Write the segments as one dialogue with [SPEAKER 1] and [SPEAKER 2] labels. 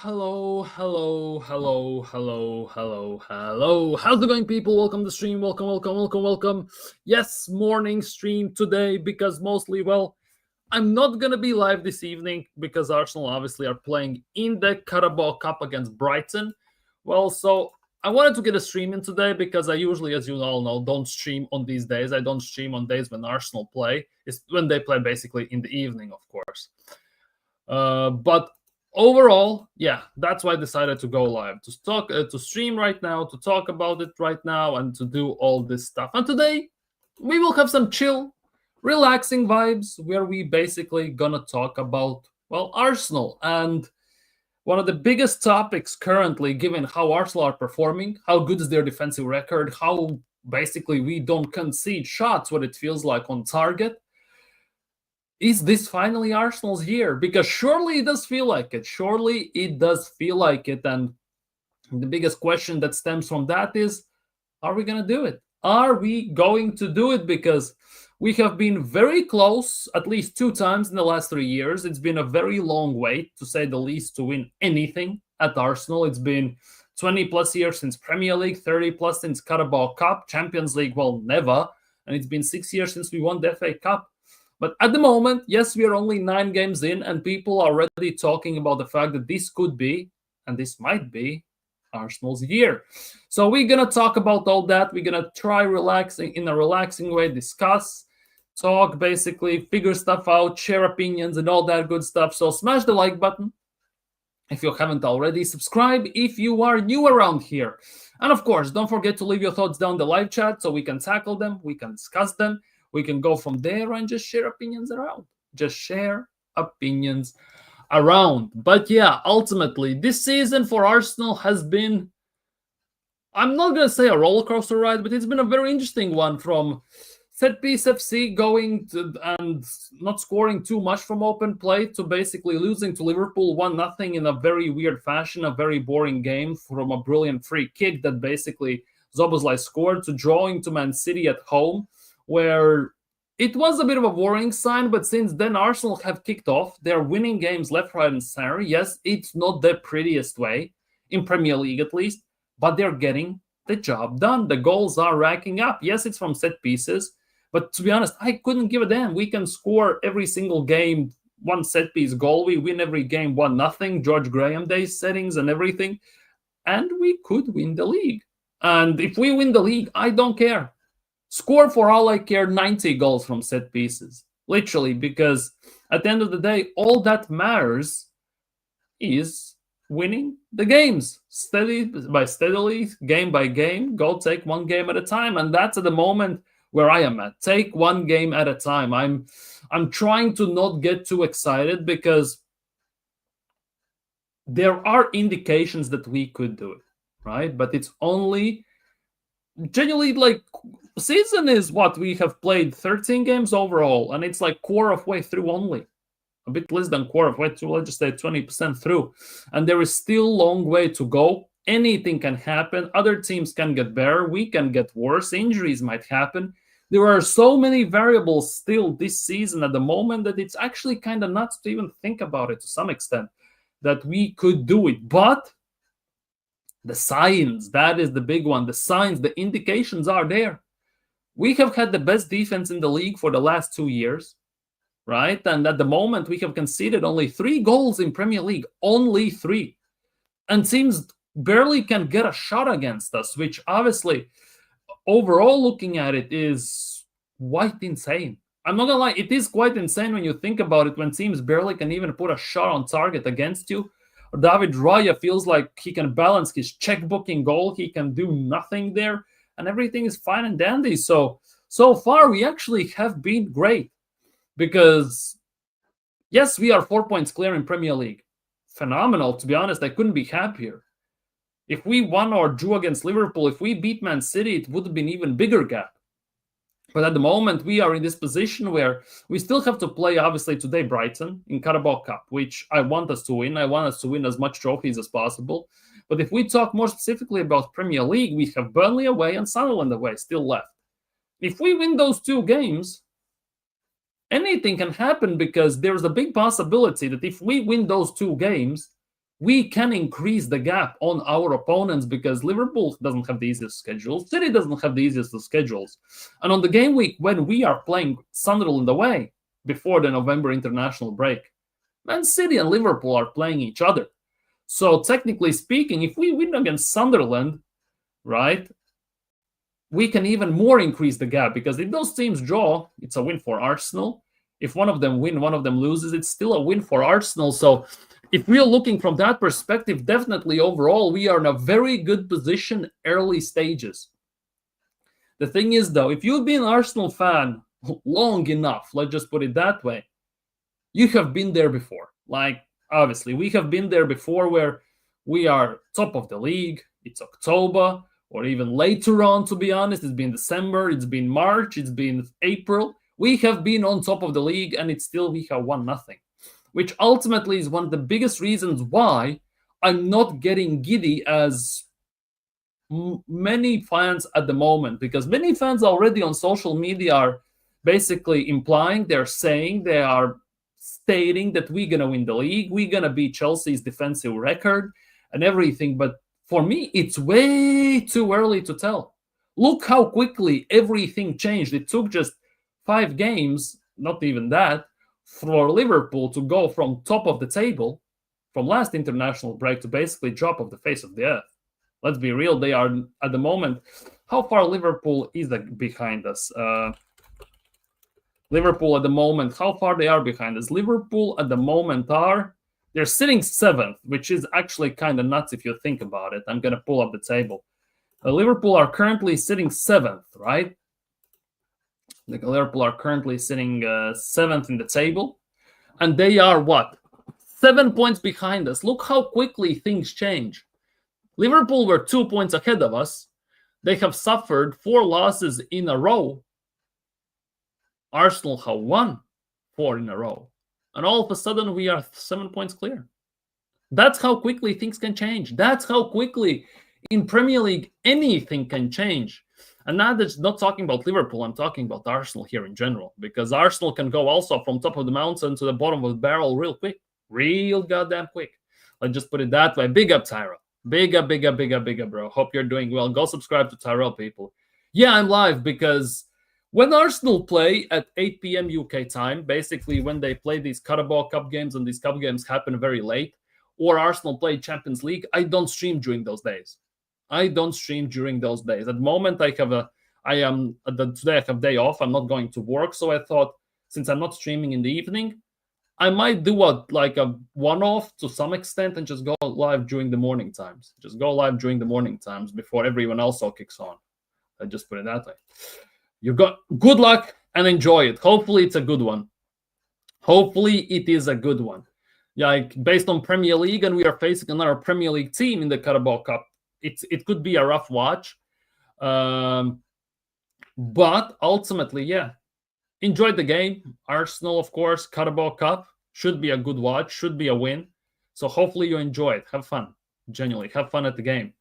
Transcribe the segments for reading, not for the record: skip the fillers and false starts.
[SPEAKER 1] hello, hello, hello, hello, hello, hello. How's it going, people? Welcome to the stream. Welcome, welcome, welcome, welcome. Yes, morning stream today because mostly, I'm not going to be live this evening because Arsenal obviously are playing in the Carabao Cup against Brighton. So I wanted to get a stream in today because I usually, as you all know, don't stream on these days. I don't stream on days when Arsenal play. It's when they play basically in the evening, of course. But overall, yeah, that's why I decided to go live to stream right now, to talk about it right now, and to do all this stuff. And today we will have some chill, relaxing vibes where we basically gonna talk about Arsenal and one of the biggest topics currently, given how Arsenal are performing, how good is their defensive record, how basically we don't concede shots, what it feels like on target. Is this finally Arsenal's year? Because surely it does feel like it. Surely it does feel like it. And the biggest question that stems from that is, are we going to do it? Are we going to do it? Because we have been very close, at least 2 times in the last 3 years. It's been a very long wait, to say the least, to win anything at Arsenal. It's been 20 plus years since Premier League, 30 plus since Carabao Cup, Champions League, never. And it's been 6 years since we won the FA Cup. But at the moment, yes, we are only 9 games in, and people are already talking about the fact that this could be, and this might be, Arsenal's year. So we're going to talk about all that. We're going to try relaxing in a relaxing way, discuss, talk, basically, figure stuff out, share opinions, and all that good stuff. So smash the like button if you haven't already. Subscribe if you are new around here. And of course, don't forget to leave your thoughts down the live chat so we can tackle them, we can discuss them. We can go from there and just share opinions around. Just share opinions around. But yeah, ultimately, this season for Arsenal has been, I'm not going to say a roller coaster ride, but it's been a very interesting one, from set piece FC going to, and not scoring too much from open play, to basically losing to Liverpool 1-0 in a very weird fashion, a very boring game from a brilliant free kick that basically Szoboszlai scored, to drawing to Man City at home, where it was a bit of a worrying sign, but since then Arsenal have kicked off. They're winning games left, right, and center. Yes, it's not the prettiest way, in Premier League at least, but they're getting the job done. The goals are racking up. Yes, it's from set pieces, but to be honest, I couldn't give a damn. We can score every single game one set piece goal. We win every game 1-0, George Graham Day settings and everything, and we could win the league. And if we win the league, I don't care. Score, for all I care, 90 goals from set pieces. Literally, because at the end of the day, all that matters is winning the games. Steadily, game by game, go take one game at a time. And that's at the moment where I am at. Take one game at a time. I'm trying to not get too excited because there are indications that we could do it, right? But it's only genuinely, like, season is what we have played 13 games overall, and it's like quarter of way through only, a bit less than quarter of way through. Let's just say 20% through, and there is still a long way to go. Anything can happen. Other teams can get better, we can get worse, injuries might happen. There are so many variables still this season at the moment that it's actually kind of nuts to even think about it, to some extent, that we could do it. But the signs, that is the big one. The signs, the indications are there. We have had the best defense in the league for the last 2 years, right? And at the moment, we have conceded only 3 goals in Premier League. Only 3. And teams barely can get a shot against us, which obviously, overall looking at it, is quite insane. I'm not going to lie, it is quite insane when you think about it, when teams barely can even put a shot on target against you. David Raya feels like he can balance his checkbook in goal. He can do nothing there, and everything is fine and dandy. So far, we actually have been great. Because, yes, we are 4 points clear in Premier League. Phenomenal, to be honest. I couldn't be happier. If we won or drew against Liverpool, if we beat Man City, it would have been even bigger gap. But at the moment, we are in this position where we still have to play, obviously, today Brighton in Carabao Cup, which I want us to win. I want us to win as much trophies as possible. But if we talk more specifically about Premier League, we have Burnley away and Sunderland away still left. If we win those 2 games, anything can happen, because there's a big possibility that if we win those 2 games, we can increase the gap on our opponents because Liverpool doesn't have the easiest schedules. City doesn't have the easiest of schedules. And on the game week, when we are playing Sunderland away before the November international break, Man City and Liverpool are playing each other. So technically speaking, if we win against Sunderland, right, we can even more increase the gap because if those teams draw, it's a win for Arsenal. If one of them win, one of them loses, it's still a win for Arsenal. So if we're looking from that perspective, definitely overall, we are in a very good position early stages. The thing is, though, if you've been an Arsenal fan long enough, let's just put it that way, you have been there before. Like, obviously, we have been there before where we are top of the league. It's October, or even later on, to be honest. It's been December, it's been March, it's been April. We have been on top of the league, and it's still we have won nothing, which ultimately is one of the biggest reasons why I'm not getting giddy as many fans at the moment, because many fans already on social media are basically implying, they're saying, they are stating that we're going to win the league, we're going to beat Chelsea's defensive record and everything. But for me, it's way too early to tell. Look how quickly everything changed. It took just 5 games, not even that, for Liverpool to go from top of the table from last international break to basically drop off the face of the earth. Let's be real, they are at the moment. How far Liverpool is behind us? Liverpool at the moment, how far they are behind us? Liverpool at the moment they're sitting 7th, which is actually kind of nuts if you think about it. I'm going to pull up the table. Liverpool are currently sitting 7th, right? Liverpool are currently sitting 7th in the table. And they are what? 7 points behind us. Look how quickly things change. Liverpool were 2 points ahead of us. They have suffered 4 losses in a row. Arsenal have won 4 in a row. And all of a sudden, we are 7 points clear. That's how quickly things can change. That's how quickly in Premier League anything can change. And now that's not talking about Liverpool, I'm talking about Arsenal here in general. Because Arsenal can go also from top of the mountain to the bottom of the barrel real quick. Real goddamn quick. Let's just put it that way. Big up, Tyrell. Big up, bro. Hope you're doing well. Go subscribe to Tyrell, people. Yeah, I'm live because when Arsenal play at 8 p.m. UK time, basically when they play these Carabao Cup games, and these cup games happen very late, or Arsenal play Champions League, I don't stream during those days. At the moment, today I have day off. I'm not going to work, so I thought since I'm not streaming in the evening, I might do a one-off to some extent and just go live during the morning times. Before everyone else all kicks on. I just put it that way. You got good luck and enjoy it. Hopefully it's a good one. Like based on Premier League, and we are facing another Premier League team in the Carabao Cup. It could be a rough watch. But ultimately, yeah. Enjoy the game. Arsenal, of course, Carabao Cup. Should be a good watch. Should be a win. So hopefully you enjoy it. Have fun. Genuinely. Have fun at the game.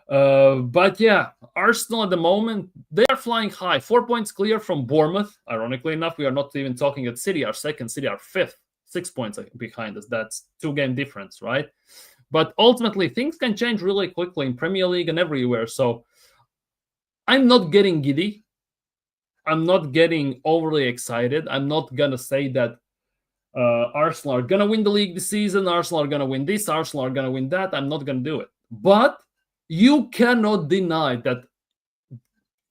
[SPEAKER 1] But yeah, Arsenal at the moment, they are flying high. 4 points clear from Bournemouth. Ironically enough, we are not even talking at City. Our second, City are 5th. 6 points behind us. That's 2-game difference, right? But ultimately, things can change really quickly in Premier League and everywhere. So I'm not getting giddy. I'm not getting overly excited. I'm not going to say that Arsenal are going to win the league this season. Arsenal are going to win this. Arsenal are going to win that. I'm not going to do it. But you cannot deny that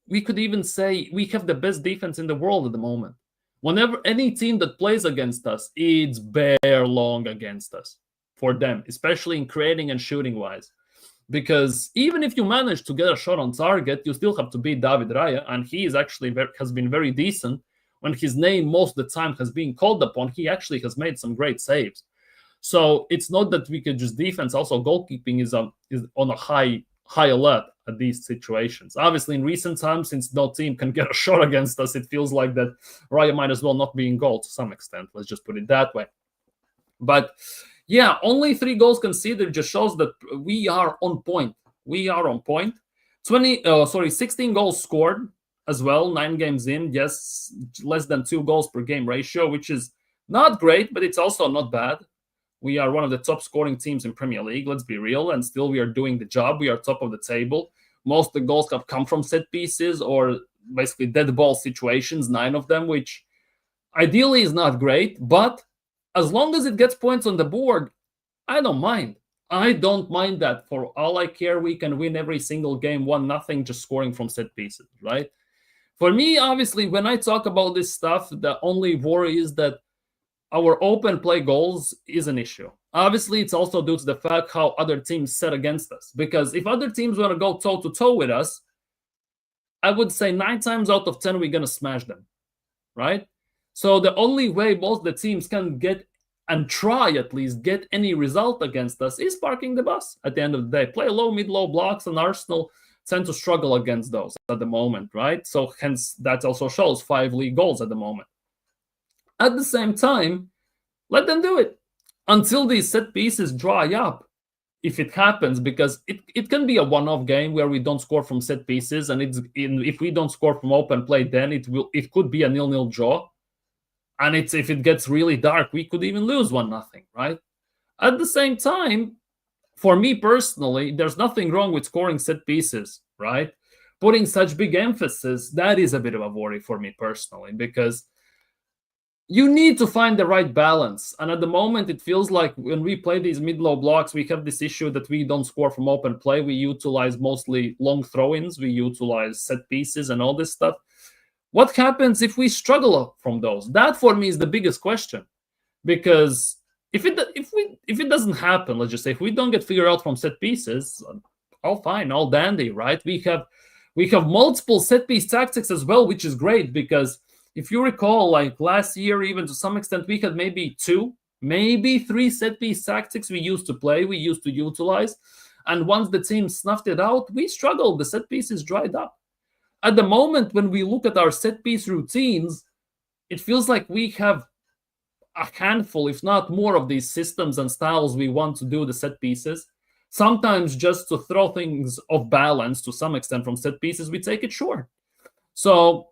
[SPEAKER 1] we could even say we have the best defense in the world at the moment. Whenever any team that plays against us, it's bare long against us for them, especially in creating and shooting wise. Because even if you manage to get a shot on target, you still have to beat David Raya, and he is actually has been very decent. When his name most of the time has been called upon, he actually has made some great saves. So it's not that we can just defense. Also, goalkeeping is on a high alert at these situations. Obviously, in recent times, since no team can get a shot against us, it feels like that Raya might as well not be in goal to some extent. Let's just put it that way. But yeah, only 3 goals conceded just shows that we are on point. 16 goals scored as well, 9 games in. Yes, less than 2 goals per game ratio, which is not great, but it's also not bad. We are one of the top scoring teams in Premier League, let's be real, and still we are doing the job. We are top of the table. Most of the goals have come from set pieces or basically dead ball situations, 9 of them, which ideally is not great, but as long as it gets points on the board, I don't mind. I don't mind that. For all I care, we can win every single game 1-0 just scoring from set pieces, right? For me, obviously, when I talk about this stuff, the only worry is that our open play goals is an issue. Obviously, it's also due to the fact how other teams set against us. Because if other teams want to go toe-to-toe with us, I would say 9 times out of 10, we're going to smash them, right? So the only way most of the teams can get and try at least get any result against us is parking the bus at the end of the day. Play low, mid-low blocks, and Arsenal tend to struggle against those at the moment, right? So hence, that also shows 5 league goals at the moment. At the same time, let them do it until these set pieces dry up, if it happens, because it can be a one-off game where we don't score from set pieces, and if we don't score from open play, then it could be a 0-0 draw. And if it gets really dark, we could even lose 1-0, right? At the same time, for me personally, there's nothing wrong with scoring set pieces, right? Putting such big emphasis, that is a bit of a worry for me personally, because you need to find the right balance. And at the moment, it feels like when we play these mid-low blocks, we have this issue that we don't score from open play. We utilize mostly long throw-ins. We utilize set pieces and all this stuff. What happens if we struggle from those? That for me is the biggest question, because if it doesn't happen, let's just say if we don't get figured out from set pieces, all fine, all dandy, right? We have multiple set piece tactics as well, which is great, because if you recall, like last year, even to some extent, we had maybe 2, maybe 3 set piece tactics we used to play, we used to utilize, and once the team snuffed it out, we struggled. The set pieces dried up. At the moment, when we look at our set piece routines, it feels like we have a handful, if not more, of these systems and styles we want to do the set pieces. Sometimes just to throw things off balance to some extent from set pieces, we take it short. So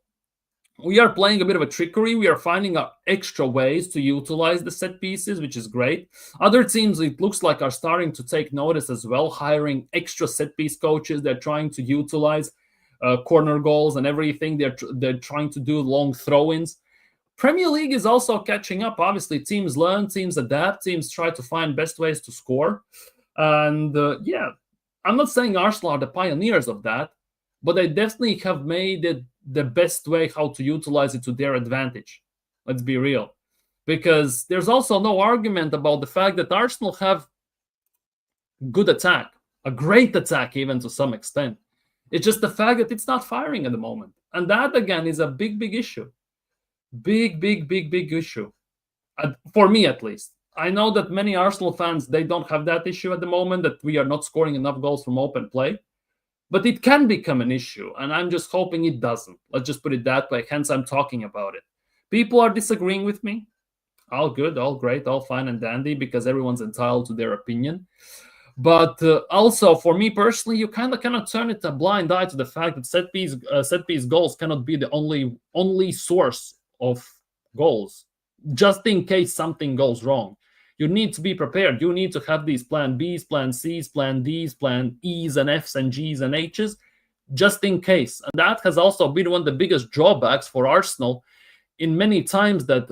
[SPEAKER 1] we are playing a bit of a trickery. We are finding extra ways to utilize the set pieces, which is great. Other teams, it looks like, are starting to take notice as well, hiring extra set piece coaches. They're trying to utilize corner goals and everything. They're trying to do long throw-ins. Premier League is also catching up. Obviously, teams learn, teams adapt, teams try to find best ways to score. And yeah, I'm not saying Arsenal are the pioneers of that, but they definitely have made it the best way how to utilize it to their advantage. Let's be real. Because there's also no argument about the fact that Arsenal have good attack, a great attack even to some extent. It's just the fact that it's not firing at the moment. And that, again, is a big, big issue. Big issue. For me, at least. I know that many Arsenal fans, they don't have that issue at the moment, that we are not scoring enough goals from open play. But it can become an issue, and I'm just hoping it doesn't. Let's just put it that way, hence I'm talking about it. People are disagreeing with me. All good, all great, all fine and dandy, because everyone's entitled to their opinion. But also, for me personally, you kind of cannot turn it a blind eye to the fact that set piece goals cannot be the only source of goals, just in case something goes wrong. You need to be prepared. You need to have these plan Bs, plan Cs, plan Ds, plan Es and Fs and Gs and Hs, just in case. And that has also been one of the biggest drawbacks for Arsenal in many times, that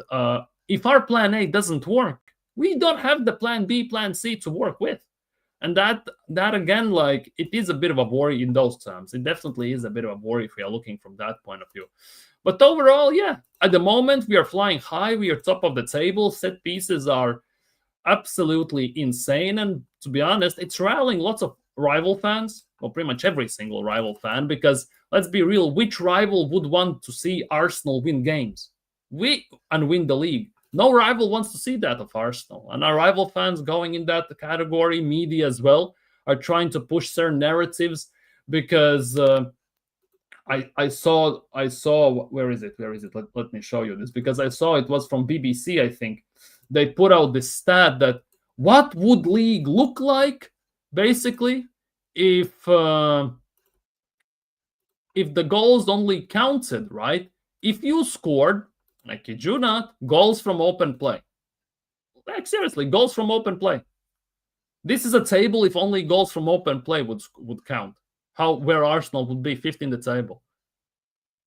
[SPEAKER 1] if our plan A doesn't work, we don't have the plan B, plan C to work with. And that again, like, it is a bit of a worry in those terms. It definitely is a bit of a worry if we are looking from that point of view. But overall, yeah, at the moment, we are flying high. We are top of the table. Set pieces are absolutely insane. And to be honest, it's rallying lots of rival fans, well, pretty much every single rival fan, because let's be real, which rival would want to see Arsenal win games and win the league? No rival wants to see that of Arsenal. And our rival fans going in that category, media as well, are trying to push certain narratives, because I saw, where is it? Let me show you this, because I saw it was from BBC, I think. They put out this stat that what would league look like, basically, if the goals only counted, right? If you scored, I kid you not, goals from open play. Like seriously, goals from open play. This is a table if only goals from open play would count. Where Arsenal would be 5th in the table.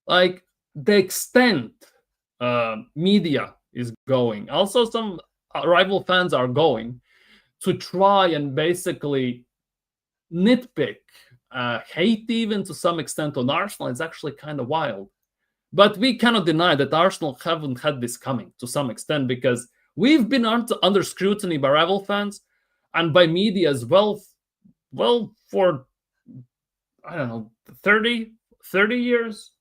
[SPEAKER 1] Like the extent media is going. Also, some rival fans are going to try and basically nitpick, hate even to some extent on Arsenal. It's actually kind of wild. But we cannot deny that Arsenal haven't had this coming to some extent, because we've been under scrutiny by rival fans and by media as well. Well, for, I don't know, 30 years,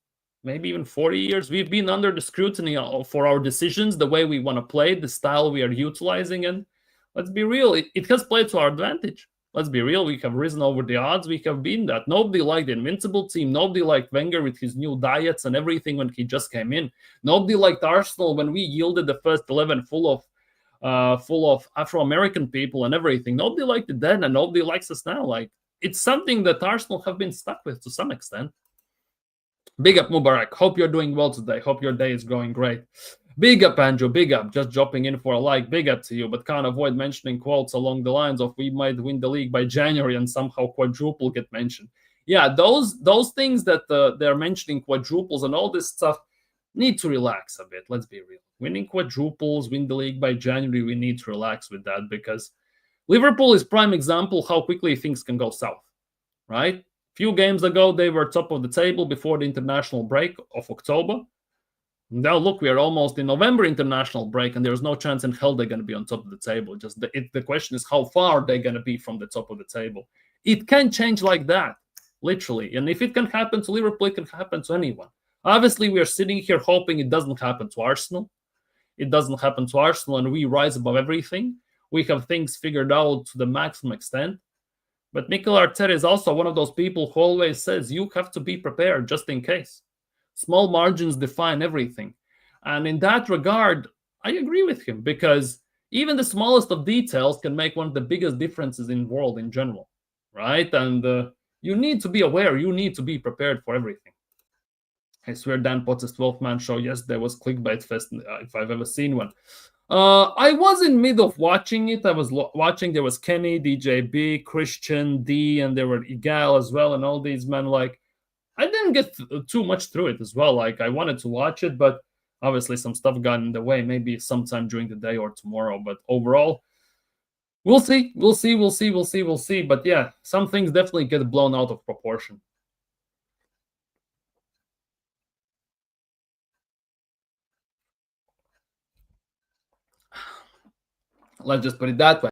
[SPEAKER 1] maybe even 40 years, we've been under the scrutiny for our decisions, the way we want to play, the style we are utilizing. And let's be real, it has played to our advantage. Let's be real, we have risen over the odds. We have been that. Nobody liked the Invincible team. Nobody liked Wenger with his new diets and everything when he just came in. Nobody liked Arsenal when we yielded the first 11 full of Afro-American people and everything. Nobody liked it then, and nobody likes us now. Like, it's something that Arsenal have been stuck with to some extent. Big up, Mubarak. Hope you're doing well today. Hope your day is going great. Big up, Andrew. Big up. Just dropping in for a like. Big up to you, but can't avoid mentioning quotes along the lines of "we might win the league by January" and somehow quadruple get mentioned. Yeah, those things that they're mentioning, quadruples and all this stuff, need to relax a bit. Let's be real. Winning quadruples, win the league by January, we need to relax with that, because Liverpool is prime example how quickly things can go south, right? Few games ago, they were top of the table before the international break of October. Now, look, we are almost in November international break, and there's no chance in hell they're going to be on top of the table. Just the question is how far they're going to be from the top of the table. It can change like that, literally. And if it can happen to Liverpool, it can happen to anyone. Obviously, we are sitting here hoping it doesn't happen to Arsenal. It doesn't happen to Arsenal, and we rise above everything. We have things figured out to the maximum extent. But Mikel Arteta is also one of those people who always says you have to be prepared just in case. Small margins define everything. And in that regard, I agree with him, because even the smallest of details can make one of the biggest differences in the world in general, right? And you need to be aware. You need to be prepared for everything. I swear Dan Potter's 12-man show yesterday was clickbait fest, if I've ever seen one. I was in mid of watching it. I was watching. There was Kenny, DJB, Christian, D, and there were Igal as well, and all these men. Like, I didn't get too much through it as well. Like, I wanted to watch it, but obviously some stuff got in the way. Maybe sometime during the day or tomorrow. But overall, we'll see. We'll see. But yeah, some things definitely get blown out of proportion. Let's just put it that way.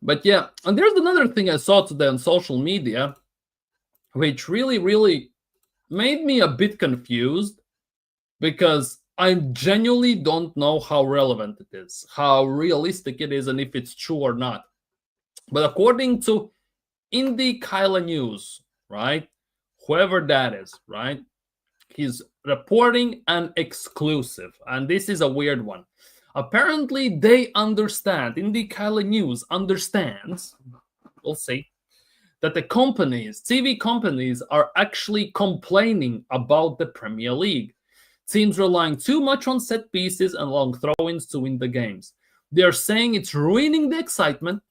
[SPEAKER 1] But yeah, and there's another thing I saw today on social media, which really made me a bit confused, because I genuinely don't know how relevant it is, how realistic it is, and if it's true or not. But according to Indie Kyla News, right, whoever that is, right, he's reporting an exclusive, and this is a weird one. Apparently, they understand, Indie Kyla News understands, we'll see, that the companies, TV companies, are actually complaining about the Premier League. Teams relying too much on set pieces and long throw-ins to win the games. They're saying it's ruining the excitement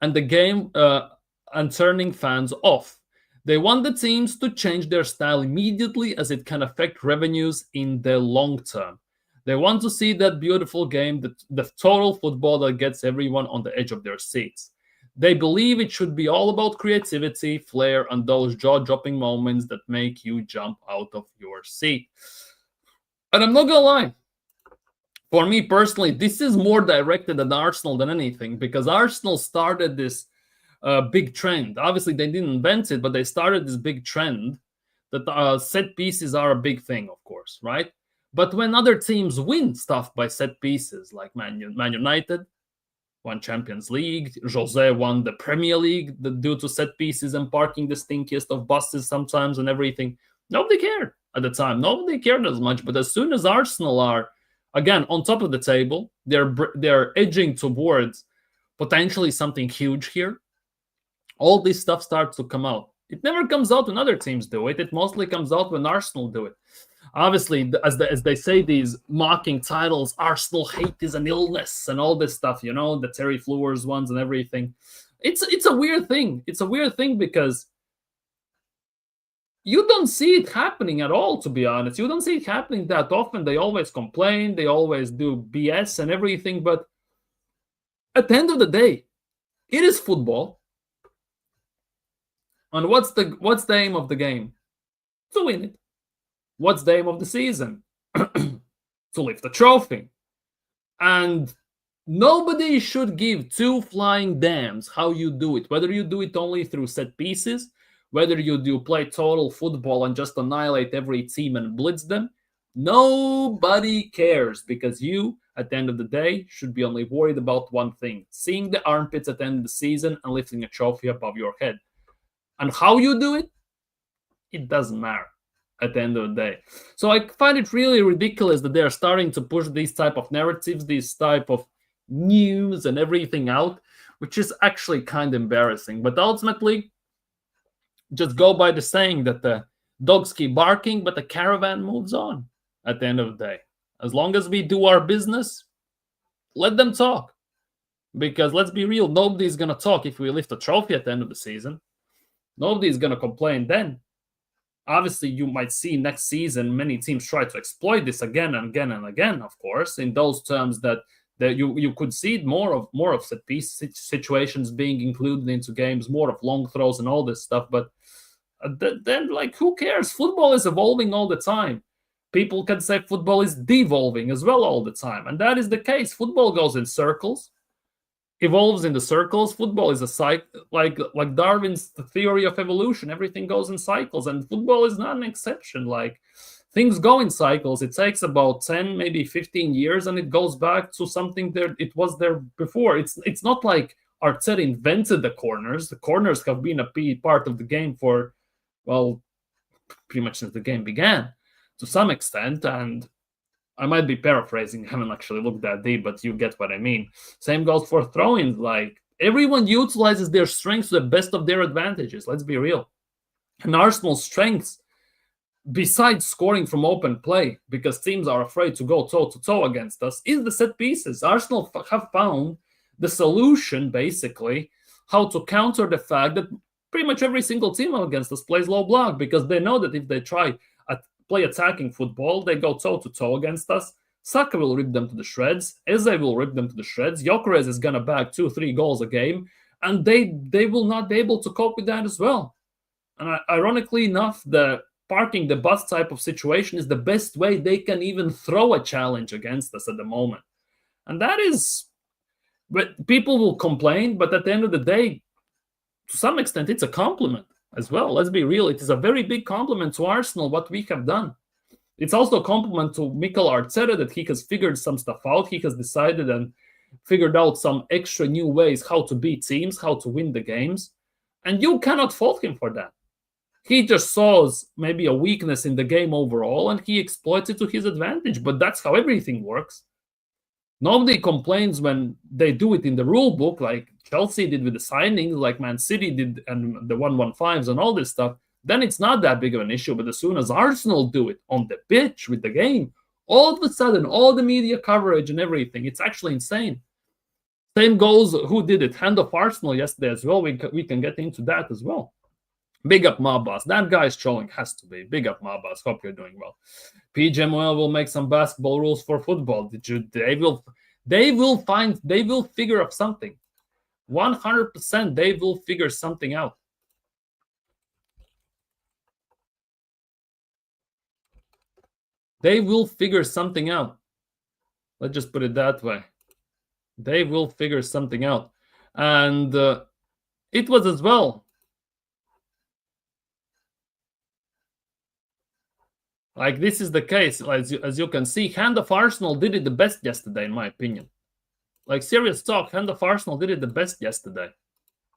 [SPEAKER 1] and the game and turning fans off. They want the teams to change their style immediately, as it can affect revenues in the long term. They want to see that beautiful game, the total football that gets everyone on the edge of their seats. They believe it should be all about creativity, flair, and those jaw-dropping moments that make you jump out of your seat. And I'm not gonna lie, for me personally, this is more directed at Arsenal than anything, because Arsenal started this big trend. Obviously, they didn't invent it, but they started this big trend that set pieces are a big thing, of course, right? But when other teams win stuff by set pieces, like Man United won Champions League, Jose won the Premier League due to set pieces and parking the stinkiest of buses sometimes and everything, nobody cared at the time. Nobody cared as much. But as soon as Arsenal are, again, on top of the table, they're edging towards potentially something huge here, all this stuff starts to come out. It never comes out when other teams do it. It mostly comes out when Arsenal do it. Obviously, as they say, these mocking titles, Arsenal hate is an illness and all this stuff, the Terry Flowers ones and everything. It's a weird thing. It's a weird thing because you don't see it happening at all, to be honest. You don't see it happening that often. They always complain, they always do BS and everything, but at the end of the day, it is football. And what's the aim of the game? To win it. What's the aim of the season? To lift the trophy. And nobody should give two flying damns how you do it, whether you do it only through set pieces, whether you do play total football and just annihilate every team and blitz them. Nobody cares, because you, at the end of the day, should be only worried about one thing: seeing the armpits at the end of the season and lifting a trophy above your head. And how you do it, it doesn't matter at the end of the day. So I find it really ridiculous that they're starting to push these type of narratives, these type of news and everything out, which is actually kind of embarrassing. But ultimately, just go by the saying that the dogs keep barking, but the caravan moves on at the end of the day. As long as we do our business, let them talk. Because let's be real, nobody's going to talk if we lift a trophy at the end of the season. Nobody's going to complain then. Obviously, you might see next season many teams try to exploit this again and again and again, of course, in those terms that you could see more of set piece situations being included into games, more of long throws and all this stuff. But then, like, who cares? Football is evolving all the time. People can say football is devolving as well all the time, and that is the case. Football goes in circles, evolves in the circles. Football is a cycle, like Darwin's theory of evolution. Everything goes in cycles, and football is not an exception. Like, things go in cycles. It takes about 10, maybe 15 years, and it goes back to something there. It was there before. It's not like Arteta invented the corners. The corners have been a part of the game for, well, pretty much since the game began, to some extent. And I might be paraphrasing, I haven't actually looked that deep, but you get what I mean. Same goes for throw-ins. Like, everyone utilizes their strengths to the best of their advantages. Let's be real. And Arsenal's strengths, besides scoring from open play, because teams are afraid to go toe-to-toe against us, is the set pieces. Arsenal have found the solution, basically, how to counter the fact that pretty much every single team against us plays low block, because they know that if they try play attacking football, they go toe-to-toe against us. Saka will rip them to the shreds. Eze will rip them to the shreds. Gyökeres is going to bag 2-3 goals a game, and they will not be able to cope with that as well. And ironically enough, the parking the bus type of situation is the best way they can even throw a challenge against us at the moment. And that is, but people will complain, but at the end of the day, to some extent, it's a compliment as well. Let's be real. It is a very big compliment to Arsenal, what we have done. It's also a compliment to Mikel Arteta that he has figured some stuff out. He has decided and figured out some extra new ways how to beat teams, how to win the games. And you cannot fault him for that. He just saw maybe a weakness in the game overall, and he exploits it to his advantage. But that's how everything works. Nobody complains when they do it in the rule book, like Chelsea did with the signings, like Man City did, and the 115s and all this stuff. Then it's not that big of an issue. But as soon as Arsenal do it on the pitch with the game, all of a sudden, all the media coverage and everything, it's actually insane. Same goes, who did it? Hand of Arsenal yesterday as well. We can get into that as well. Big up my boss. That guy's trolling, has to be. Big up my boss. Hope you're doing well. PGMOL will make some basketball rules for football. They will figure out something. 100% they will figure something out. They will figure something out. Let's just put it that way. They will figure something out. And it was as well. Like, this is the case. As you can see, Hand of Arsenal did it the best yesterday, in my opinion. Like, serious talk, Hand of Arsenal did it the best yesterday.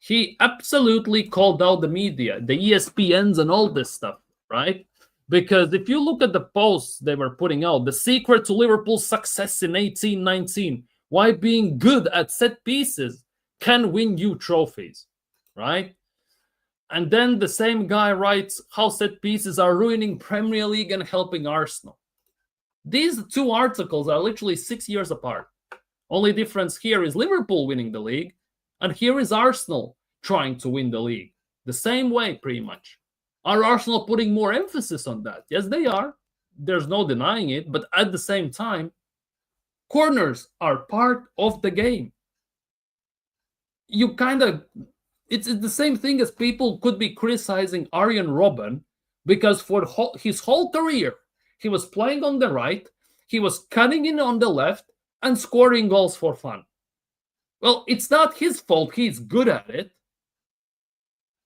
[SPEAKER 1] He absolutely called out the media, the ESPNs and all this stuff, right? Because if you look at the posts they were putting out, the secret to Liverpool's success in 18-19, why being good at set pieces can win you trophies, right? And then the same guy writes how set pieces are ruining Premier League and helping Arsenal. These two articles are literally 6 years apart. Only difference here is Liverpool winning the league, and here is Arsenal trying to win the league. The same way, pretty much. Are Arsenal putting more emphasis on that? Yes, they are. There's no denying it. But at the same time, corners are part of the game. It's the same thing as people could be criticizing Arjen Robben because for his whole career, he was playing on the right, he was cutting in on the left, and scoring goals for fun. Well, it's not his fault. He's good at it.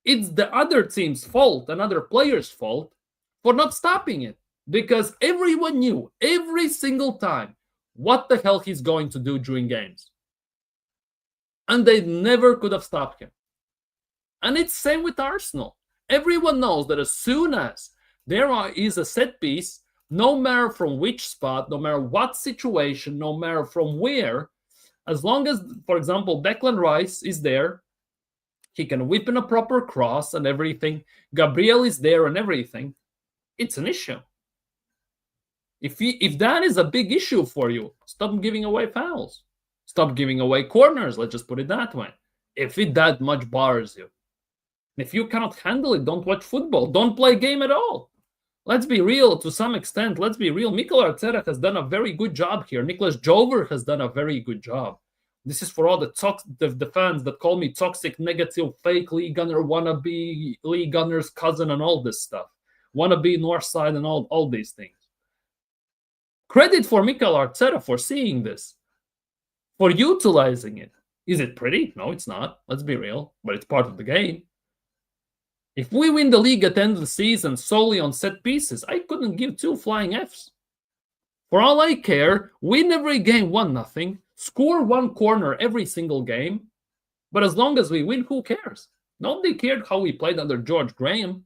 [SPEAKER 1] It's the other team's fault and other players' fault for not stopping it. Because everyone knew every single time what the hell he's going to do during games. And they never could have stopped him. And it's same with Arsenal. Everyone knows that as soon as there is a set piece, no matter from which spot, no matter what situation, no matter from where, as long as, for example, Declan Rice is there, he can whip in a proper cross and everything. Gabriel is there and everything. It's an issue. If that is a big issue for you, stop giving away fouls. Stop giving away corners. Let's just put it that way. If it that much bothers you. If you cannot handle it, don't watch football. Don't play a game at all. Let's be real to some extent. Let's be real. Mikel Arteta has done a very good job here. Nicholas Jover has done a very good job. This is for all the fans that call me toxic, negative, fake league gunner, wannabe league gunner's cousin and all this stuff. Wannabe North Side and all these things. Credit for Mikel Arteta for seeing this, for utilizing it. Is it pretty? No, it's not. Let's be real. But it's part of the game. If we win the league at the end of the season solely on set pieces, I couldn't give two flying Fs. For all I care, win every game 1-0, score one corner every single game. But as long as we win, who cares? Nobody cared how we played under George Graham.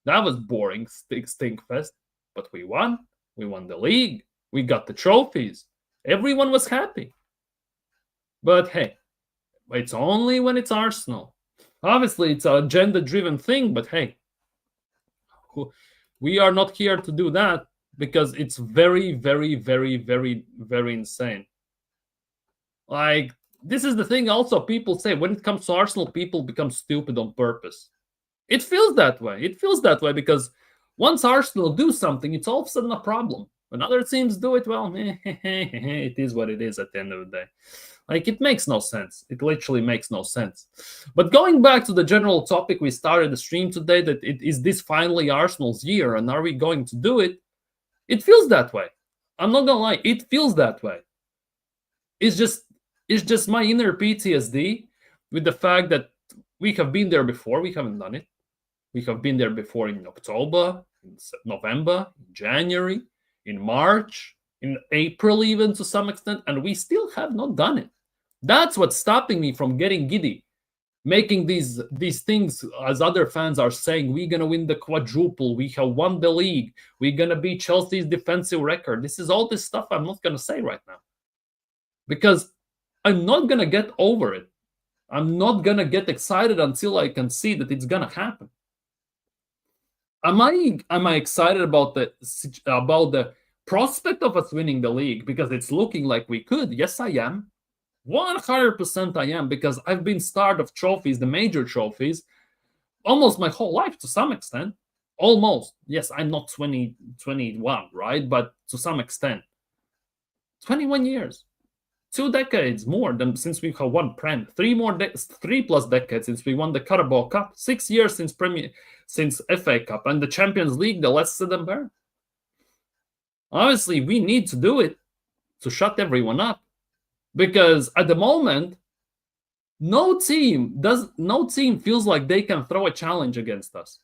[SPEAKER 1] That was boring, stinkfest. But we won. We won the league. We got the trophies. Everyone was happy. But hey, it's only when it's Arsenal. Obviously, it's an agenda-driven thing, but hey, we are not here to do that because it's very, very, very, very, very insane. Like, this is the thing also people say, when it comes to Arsenal, people become stupid on purpose. It feels that way. It feels that way because once Arsenal do something, it's all of a sudden a problem. When other teams do it, well, it is what it is at the end of the day. Like, it makes no sense. It literally makes no sense. But going back to the general topic we started the stream today, that is this finally Arsenal's year, and are we going to do it? It feels that way. I'm not gonna lie, it feels that way. It's just my inner PTSD with the fact that we have been there before. We haven't done it. We have been there before in October, in November, in January, in March, in April even to some extent, and we still have not done it. That's what's stopping me from getting giddy, making these things, as other fans are saying, we're going to win the quadruple, we have won the league, we're going to beat Chelsea's defensive record. This is all this stuff I'm not going to say right now. Because I'm not going to get over it. I'm not going to get excited until I can see that it's going to happen. Am I excited about the prospect of us winning the league because it's looking like we could? Yes, I am. 100% I am, because I've been starved of trophies, the major trophies, almost my whole life to some extent. Almost. Yes, I'm not 21, right? But to some extent. 21 years. 2 decades more than since we have won Prem. 3+ decades since we won the Carabao Cup. 6 years since FA Cup. And the Champions League, the less said than better. Obviously, we need to do it to shut everyone up. Because at the moment, no team feels like they can throw a challenge against us.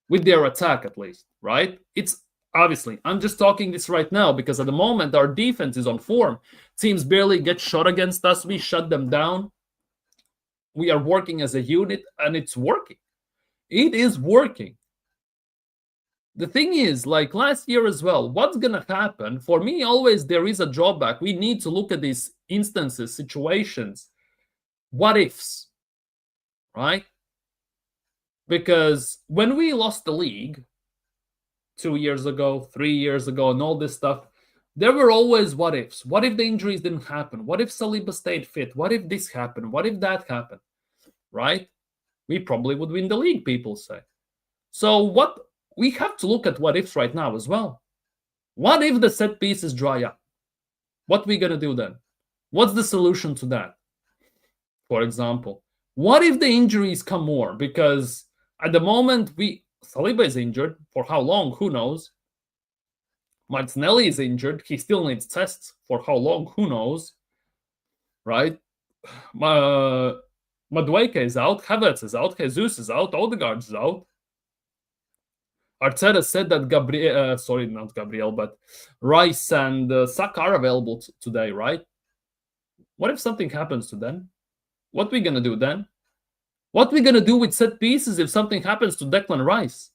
[SPEAKER 1] With their attack, at least, right? It's obviously, I'm just talking this right now because at the moment, our defense is on form. Teams barely get shot against us. We shut them down. We are working as a unit, and it's working. It is working. The thing is, like last year as well, what's going to happen? For me, always there is a drawback. We need to look at these instances, situations, what ifs, right? Because when we lost the league 2 years ago, 3 years ago, and all this stuff, there were always what ifs. What if the injuries didn't happen? What if Saliba stayed fit? What if this happened? What if that happened? Right? We probably would win the league, people say. So what we have to look at what ifs right now as well. What if the set pieces dry up? What are we gonna do then? What's the solution to that? For example, what if the injuries come more? Because at the moment, Saliba is injured. For how long? Who knows? Martinelli is injured. He still needs tests. For how long? Who knows? Right? Madueke is out. Havertz is out. Jesus is out. Ødegaard is out. Arteta said that not Gabriel, but Rice and Saka are available today, right? What if something happens to them? What are we going to do then? What are we going to do with set pieces if something happens to Declan Rice?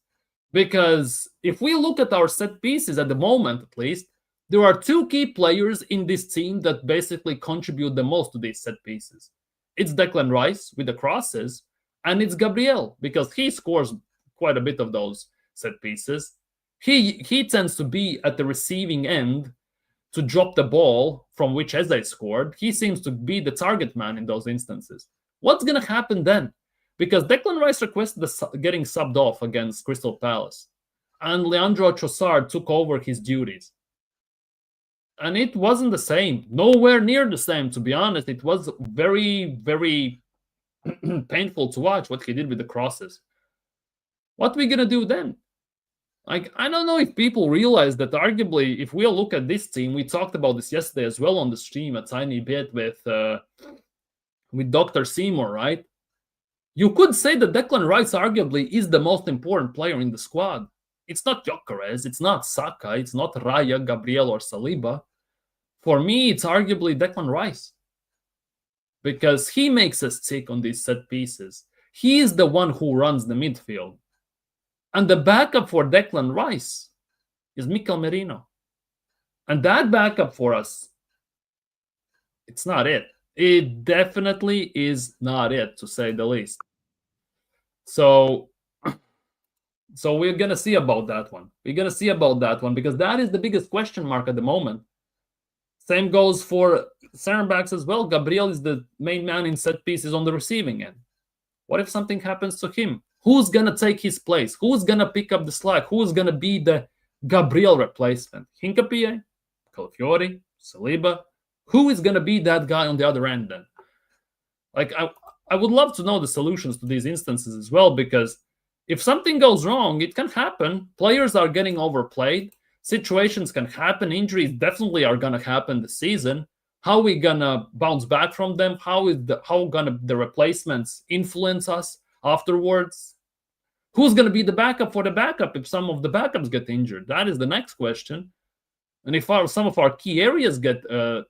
[SPEAKER 1] Because if we look at our set pieces at the moment, at least, there are two key players in this team that basically contribute the most to these set pieces. It's Declan Rice with the crosses, and it's Gabriel, because he scores quite a bit of those set pieces. He tends to be at the receiving end to drop the ball from which Eze scored. He seems to be the target man in those instances. What's going to happen then? Because Declan Rice requested getting subbed off against Crystal Palace, and Leandro Trossard took over his duties. And it wasn't the same. Nowhere near the same, to be honest. It was very, very painful to watch what he did with the crosses. What are we going to do then? Like, I don't know if people realize that arguably, if we look at this team, we talked about this yesterday as well on the stream a tiny bit with Dr. Seymour, right? You could say that Declan Rice arguably is the most important player in the squad. It's not Gyökeres, it's not Saka, it's not Raya, Gabriel, or Saliba. For me, it's arguably Declan Rice. Because he makes us tick on these set pieces. He is the one who runs the midfield. And the backup for Declan Rice is Mikel Merino. And that backup for us, it's not it. It definitely is not it, to say the least. So we're going to see about that one. We're going to see about that one because that is the biggest question mark at the moment. Same goes for center backs as well. Gabriel is the main man in set pieces on the receiving end. What if something happens to him? Who's going to take his place? Who's going to pick up the slack? Who's going to be the Gabriel replacement? Hincapié? Calafiori? Saliba? Who is going to be that guy on the other end then? Like, I would love to know the solutions to these instances as well, because if something goes wrong, it can happen. Players are getting overplayed. Situations can happen. Injuries definitely are going to happen this season. How are we going to bounce back from them? How going the replacements influence us afterwards? Who's going to be the backup for the backup if some of the backups get injured? That is the next question. And if some of our key areas get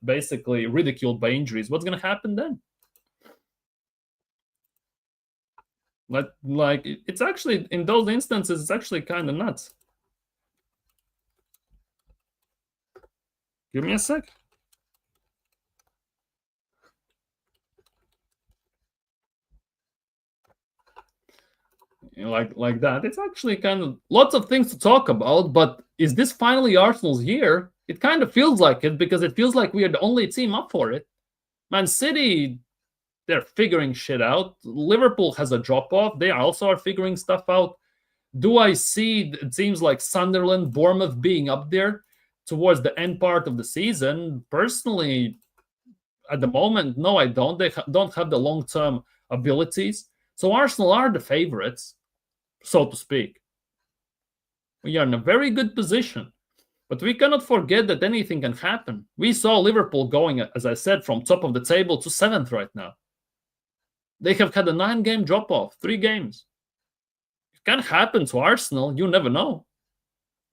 [SPEAKER 1] basically ridiculed by injuries, what's going to happen then? Like it's actually, in those instances, it's actually kind of nuts. Give me a sec. Like that. It's actually kind of lots of things to talk about, but is this finally Arsenal's year? It kind of feels like it, because it feels like we are the only team up for it. Man City, they're figuring shit out. Liverpool has a drop-off. They also are figuring stuff out. Do I see teams like Sunderland, Bournemouth being up there towards the end part of the season? Personally, at the moment, no, I don't. They don't have the long-term abilities. So Arsenal are the favorites, so to speak. We are in a very good position. But we cannot forget that anything can happen. We saw Liverpool going, as I said, from top of the table to 7th right now. They have had a 9-game drop-off, 3 games. It can happen to Arsenal. You never know.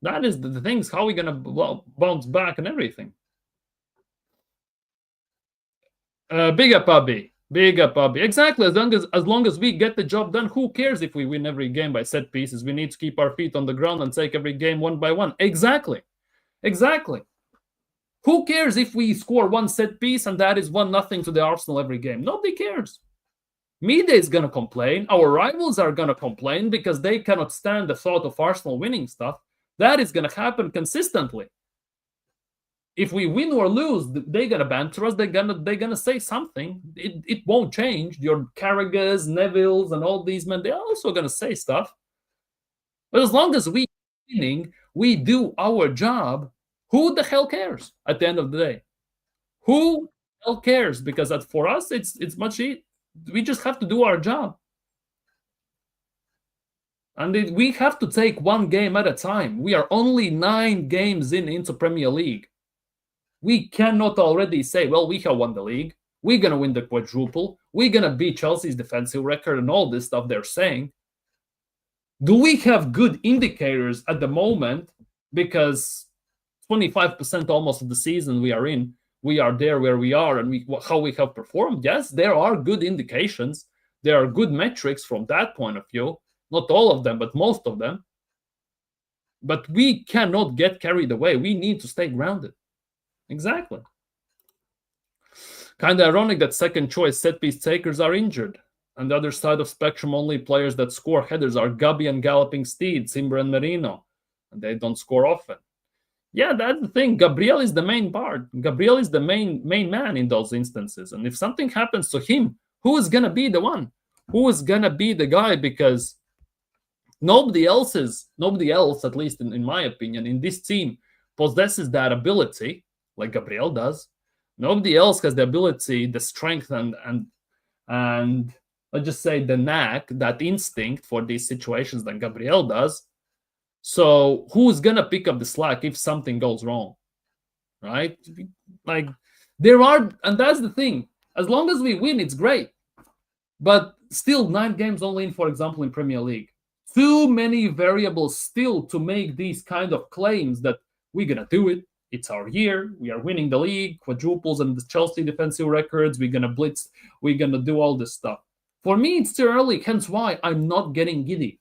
[SPEAKER 1] That is the things. How are we going to bounce back and everything? Big up, Abby. Big up, Abby. Exactly. As long as we get the job done, who cares if we win every game by set pieces? We need to keep our feet on the ground and take every game one by one. Exactly. Who cares if we score one set piece and that is 1-0 to the Arsenal every game? Nobody cares. Media is going to complain. Our rivals are going to complain because they cannot stand the thought of Arsenal winning stuff. That is going to happen consistently. If we win or lose, they're gonna banter us. They're gonna say something. It won't change. Your Carragher's, Neville's, and all these men, they're also gonna say stuff. But as long as we winning, we do our job. Who the hell cares at the end of the day? Who the hell cares? Because for us, it's much easier. We just have to do our job, and we have to take one game at a time. We are only 9 games into Premier League. We cannot already say, well, we have won the league. We're going to win the quadruple. We're going to beat Chelsea's defensive record and all this stuff they're saying. Do we have good indicators at the moment? Because 25% almost of the season we are in, we are there where we are and how we have performed. Yes, there are good indications. There are good metrics from that point of view. Not all of them, but most of them. But we cannot get carried away. We need to stay grounded. Exactly. Kind of ironic that second choice set piece takers are injured. On the other side of spectrum, only players that score headers are Gabi and Galloping Steed, Simber and Merino. And they don't score often. Yeah, that's the thing. Gabriel is the main part. Gabriel is the main man in those instances. And if something happens to him, who is going to be the one? Who is going to be the guy? Because nobody else, at least in my opinion, in this team, possesses that ability like Gabriel does. Nobody else has the ability, the strength, and let's just say the knack, that instinct for these situations that Gabriel does. So who's gonna pick up the slack if something goes wrong, right? Like and that's the thing. As long as we win, it's great. But still, 9 games only in, for example, in Premier League. Too many variables still to make these kind of claims that we're gonna do it. It's our year. We are winning the league, quadruples and the Chelsea defensive records. We're going to blitz. We're going to do all this stuff. For me, it's too early. Hence why I'm not getting giddy.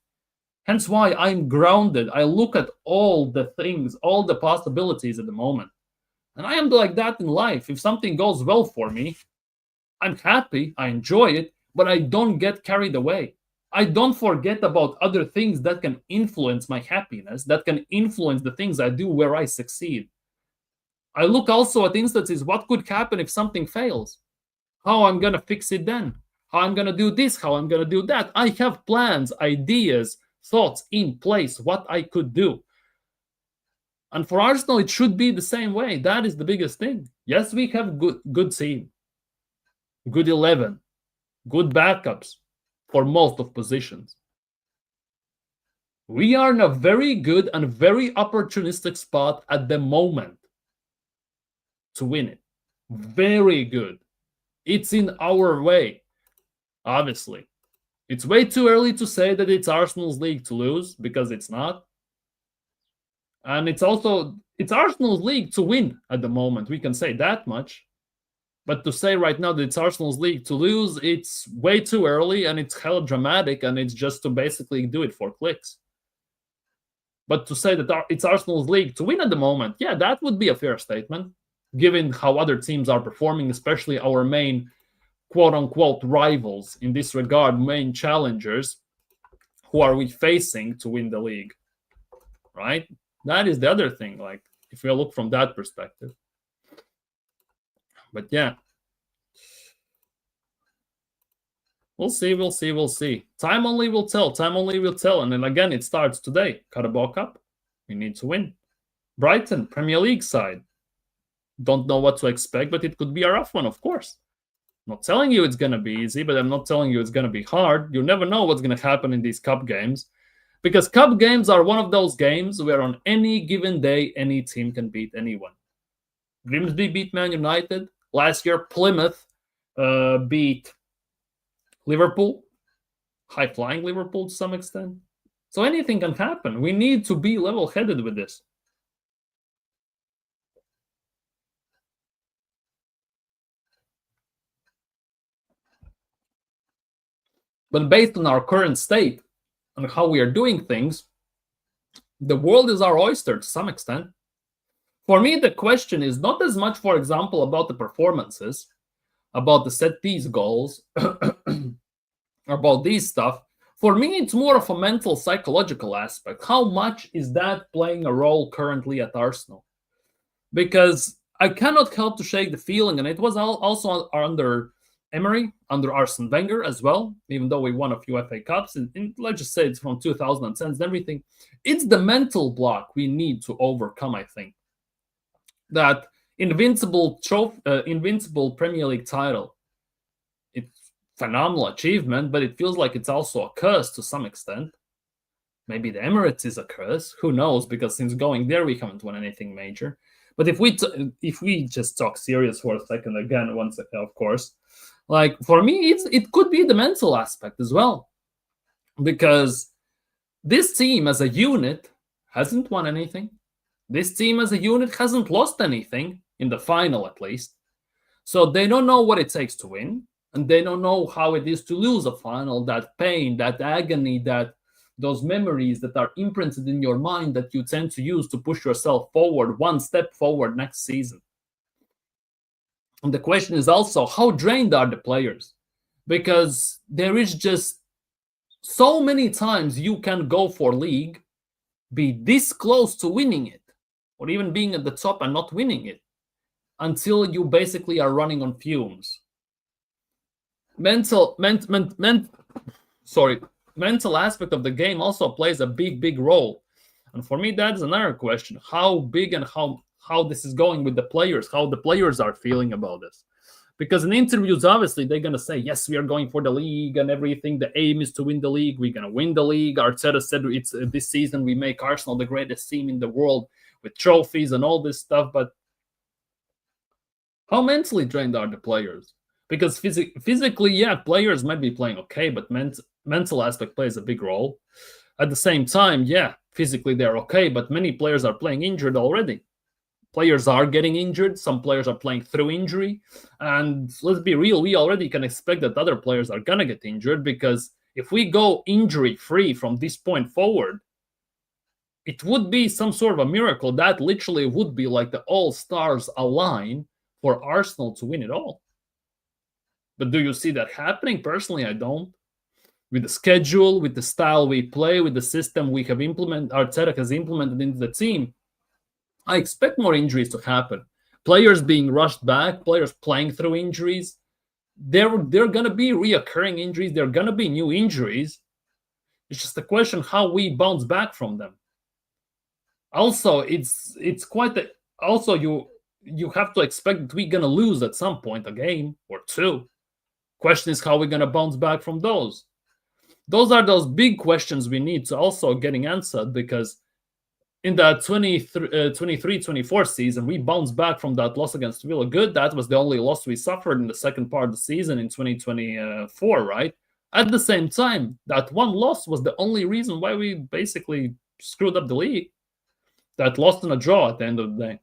[SPEAKER 1] Hence why I'm grounded. I look at all the things, all the possibilities at the moment. And I am like that in life. If something goes well for me, I'm happy. I enjoy it. But I don't get carried away. I don't forget about other things that can influence my happiness, that can influence the things I do where I succeed. I look also at instances, what could happen if something fails? How I'm going to fix it then? How I'm going to do this? How I'm going to do that? I have plans, ideas, thoughts in place, what I could do. And for Arsenal, it should be the same way. That is the biggest thing. Yes, we have good team, good 11, good backups for most of positions. We are in a very good and very opportunistic spot at the moment to win it. Very good. It's in our way, obviously. It's way too early to say that it's Arsenal's league to lose, because it's not. And it's Arsenal's league to win at the moment. We can say that much. But to say right now that it's Arsenal's league to lose, it's way too early, and it's hella dramatic, and it's just to basically do it for clicks. But to say that it's Arsenal's league to win at the moment, yeah, that would be a fair statement, given how other teams are performing, especially our main quote-unquote rivals in this regard, main challengers. Who are we facing to win the league, right? That is the other thing, like, if we look from that perspective. But yeah, we'll see. Time only will tell. And then again, it starts today. Carabao Cup, we need to win. Brighton, Premier League side. Don't know what to expect, but it could be a rough one, of course. I'm not telling you it's going to be easy, but I'm not telling you it's going to be hard. You never know what's going to happen in these cup games, because cup games are one of those games where on any given day, any team can beat anyone. Grimsby beat Man United. Last year, Plymouth beat Liverpool. High-flying Liverpool to some extent. So anything can happen. We need to be level-headed with this. But based on our current state and how we are doing things, the world is our oyster to some extent. For me, the question is not as much, for example, about the performances, about the set-piece goals, about these stuff. For me, it's more of a mental, psychological aspect. How much is that playing a role currently at Arsenal? Because I cannot help to shake the feeling, and it was also under Emery, under Arsene Wenger as well, even though we won a few FA Cups, and let's just say it's from 2010 and everything. It's the mental block we need to overcome, I think. That invincible Premier League title, it's phenomenal achievement, but it feels like it's also a curse to some extent. Maybe the Emirates is a curse. Who knows? Because since going there, we haven't won anything major. But if we just talk serious for a second again, once of course, like for me, it could be the mental aspect as well, because this team as a unit hasn't won anything. This team as a unit hasn't lost anything in the final, at least. So they don't know what it takes to win, and they don't know how it is to lose a final. That pain, that agony, those memories that are imprinted in your mind that you tend to use to push yourself forward, one step forward next season. And the question is also, how drained are the players? Because there is just so many times you can go for league, be this close to winning it, or even being at the top and not winning it, until you basically are running on fumes. Mental aspect of the game also plays a big role. And for me, that's another question. How big and how this is going with the players, how the players are feeling about this. Because in interviews, obviously, they're going to say, yes, we are going for the league and everything. The aim is to win the league. We're going to win the league. Arteta said it's this season we make Arsenal the greatest team in the world with trophies and all this stuff. But how mentally drained are the players? Because physically, yeah, players might be playing okay, but mental aspect plays a big role. At the same time, yeah, physically they're okay, but many players are playing injured already. Players are getting injured. Some players are playing through injury. And let's be real, we already can expect that other players are going to get injured, because if we go injury-free from this point forward, it would be some sort of a miracle. That literally would be like the all-stars align for Arsenal to win it all. But do you see that happening? Personally, I don't. With the schedule, with the style we play, with the system we have implemented, Arteta has implemented into the team, I expect more injuries to happen. Players being rushed back, players playing through injuries. They're going to be reoccurring injuries. They're going to be new injuries. It's just a question how we bounce back from them. Also, it's quite the... Also, you have to expect that we're going to lose at some point a game or two. Question is how we're going to bounce back from those. Those are those big questions we need to also getting answered, because in that 23-24 season, we bounced back from that loss against Villa. Good, that was the only loss we suffered in the second part of the season in 2024, right? At the same time, that one loss was the only reason why we basically screwed up the league. That loss and a draw at the end of the day.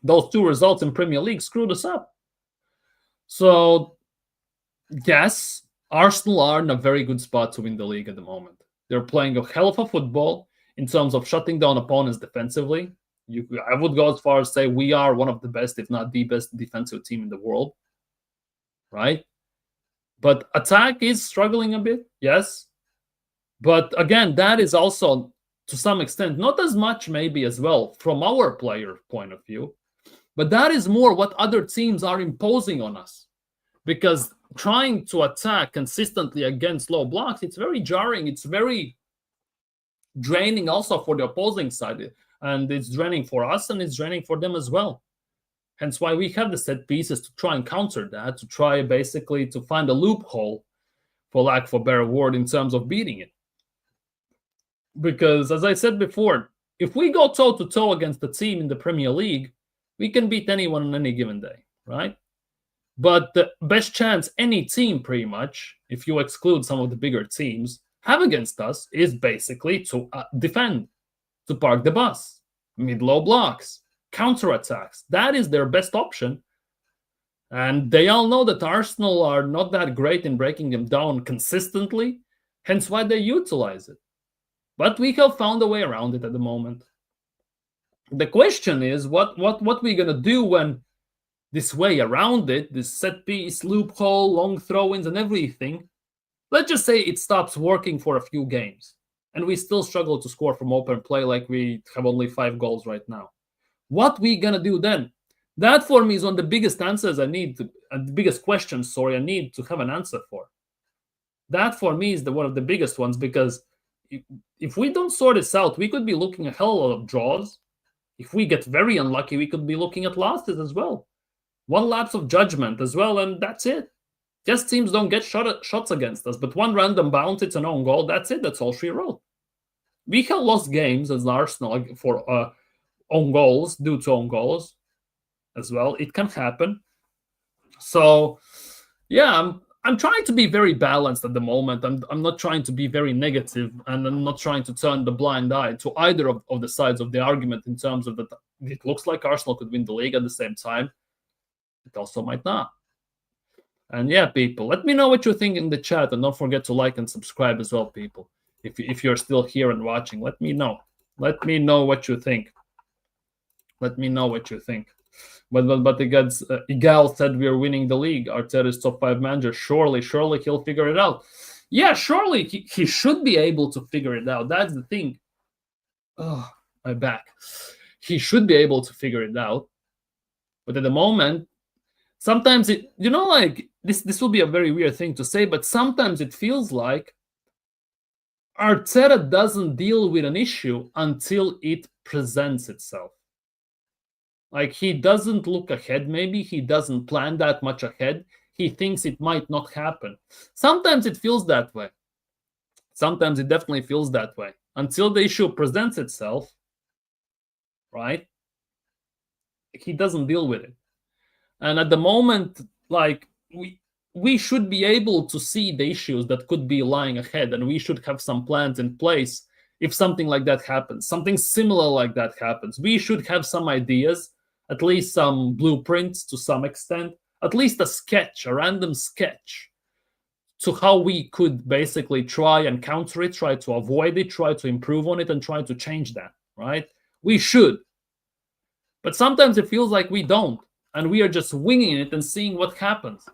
[SPEAKER 1] Those two results in Premier League screwed us up. So, yes, Arsenal are in a very good spot to win the league at the moment. They're playing a hell of a football in terms of shutting down opponents defensively. I would go as far as say we are one of the best, if not the best, defensive team in the world, right? But attack is struggling a bit, yes. But again, that is also, to some extent, not as much maybe as well from our player point of view, but that is more what other teams are imposing on us. Because trying to attack consistently against low blocks, it's very jarring. It's very draining also for the opposing side. And it's draining for us and it's draining for them as well. Hence why we have the set pieces to try and counter that, to try basically to find a loophole, for lack of a better word, in terms of beating it. Because, as I said before, if we go toe-to-toe against the team in the Premier League, we can beat anyone on any given day, right? But the best chance any team, pretty much, if you exclude some of the bigger teams, have against us is basically to defend, to park the bus, mid-low blocks, counterattacks. That is their best option. And they all know that Arsenal are not that great in breaking them down consistently, hence why they utilize it. But we have found a way around it at the moment. The question is, what we're going to do when this way around it, this set piece, loophole, long throw-ins and everything, let's just say it stops working for a few games and we still struggle to score from open play, like we have only 5 goals right now. What we gonna do then? That for me is one of the biggest answers I need to, the biggest questions, I need to have an answer for. That for me is one of the biggest ones, because if we don't sort this out, we could be looking at a hell of a lot of draws. If we get very unlucky, we could be looking at losses as well. One lapse of judgment as well, and that's it. Just teams don't get shots against us, but one random bounce, it's an own goal. That's it. That's all she wrote. We have lost games as Arsenal for own goals, due to own goals as well. It can happen. So, yeah, I'm trying to be very balanced at the moment. I'm not trying to be very negative, and I'm not trying to turn the blind eye to either of the sides of the argument, in terms of that it looks like Arsenal could win the league. At the same time, it also might not. And yeah, people, let me know what you think in the chat, and don't forget to like and subscribe as well, people. If you're still here and watching, let me know. Let me know what you think. Let me know what you think. But Igal said we are winning the league. Arteta's top 5 manager. Surely he'll figure it out. Yeah, surely he should be able to figure it out. That's the thing. Oh, my back. He should be able to figure it out. But at the moment, sometimes it, like this will be a very weird thing to say, but sometimes it feels like Arteta doesn't deal with an issue until it presents itself. Like, he doesn't look ahead, maybe. He doesn't plan that much ahead. He thinks it might not happen. Sometimes it feels that way. Sometimes it definitely feels that way. Until the issue presents itself, right? He doesn't deal with it. And at the moment, like, we should be able to see the issues that could be lying ahead, and we should have some plans in place if something like that happens, something similar like that happens. We should have some ideas, at least some blueprints to some extent, at least a sketch, a random sketch, to how we could basically try and counter it, try to avoid it, try to improve on it, and try to change that, right? We should. But sometimes it feels like we don't, and we are just winging it and seeing what happens.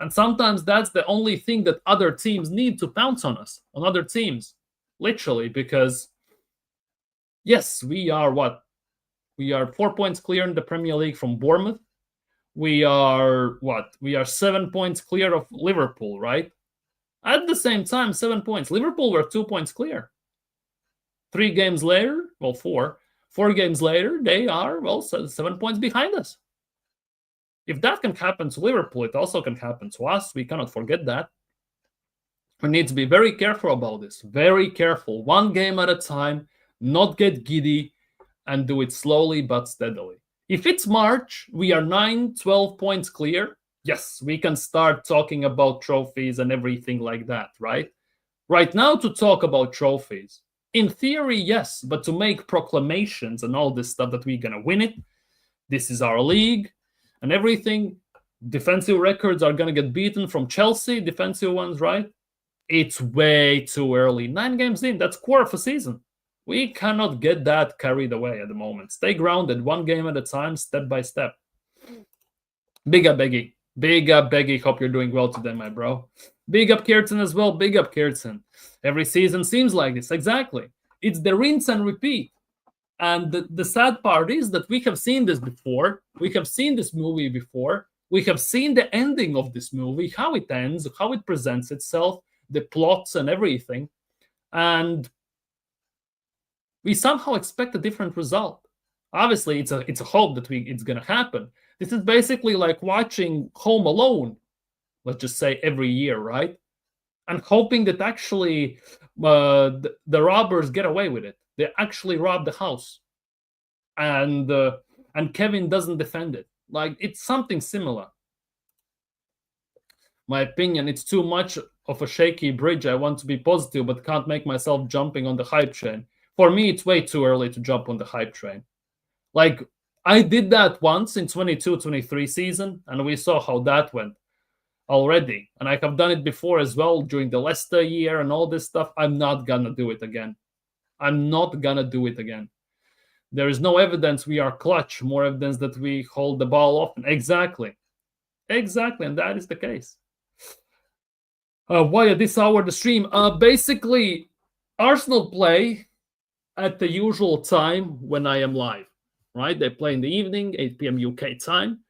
[SPEAKER 1] And sometimes that's the only thing that other teams need to pounce on us, on other teams, literally, because, yes, we are what? We are 4 points clear in the Premier League from Bournemouth. We are what? We are 7 points clear of Liverpool, right? At the same time, 7 points. Liverpool were 2 points clear. 3 games later, well, 4 games later, they are, well, 7 points behind us. If that can happen to Liverpool, it also can happen to us. We cannot forget that. We need to be very careful about this. Very careful. One game at a time, not get giddy, and do it slowly but steadily. If it's March, we are 9, 12 points clear. Yes, we can start talking about trophies and everything like that, right? Right now, to talk about trophies, in theory, yes, but to make proclamations and all this stuff that we're going to win it, this is our league, and everything, defensive records are going to get beaten from Chelsea, defensive ones, right? It's way too early. 9 games in, that's quarter of a season. We cannot get that carried away at the moment. Stay grounded, 1 game at a time, step by step. Big up, Beggy. Big up, Beggy. Hope you're doing well today, my bro. Big up, Kirtan, as well. Big up, Kirtan. Every season seems like this. Exactly. It's the rinse and repeat. And the sad part is that we have seen this before. We have seen this movie before. We have seen the ending of this movie, how it ends, how it presents itself, the plots and everything. And we somehow expect a different result. Obviously, it's a hope that it's going to happen. This is basically like watching Home Alone, let's just say, every year, right? And hoping that actually the robbers get away with it. They actually rob the house, and Kevin doesn't defend it. Like, it's something similar. My opinion, it's too much of a shaky bridge. I want to be positive, but can't make myself jumping on the hype train. For me, it's way too early to jump on the hype train. Like, I did that once in 22-23 season, and we saw how that went already. And I have done it before as well during the Leicester year and all this stuff. I'm not going to do it again. I'm not going to do it again. There is no evidence we are clutch, more evidence that we hold the ball often. Exactly. Exactly, and that is the case. Why at this hour the stream? Basically, Arsenal play at the usual time when I am live, right? They play in the evening, 8 p.m. UK time.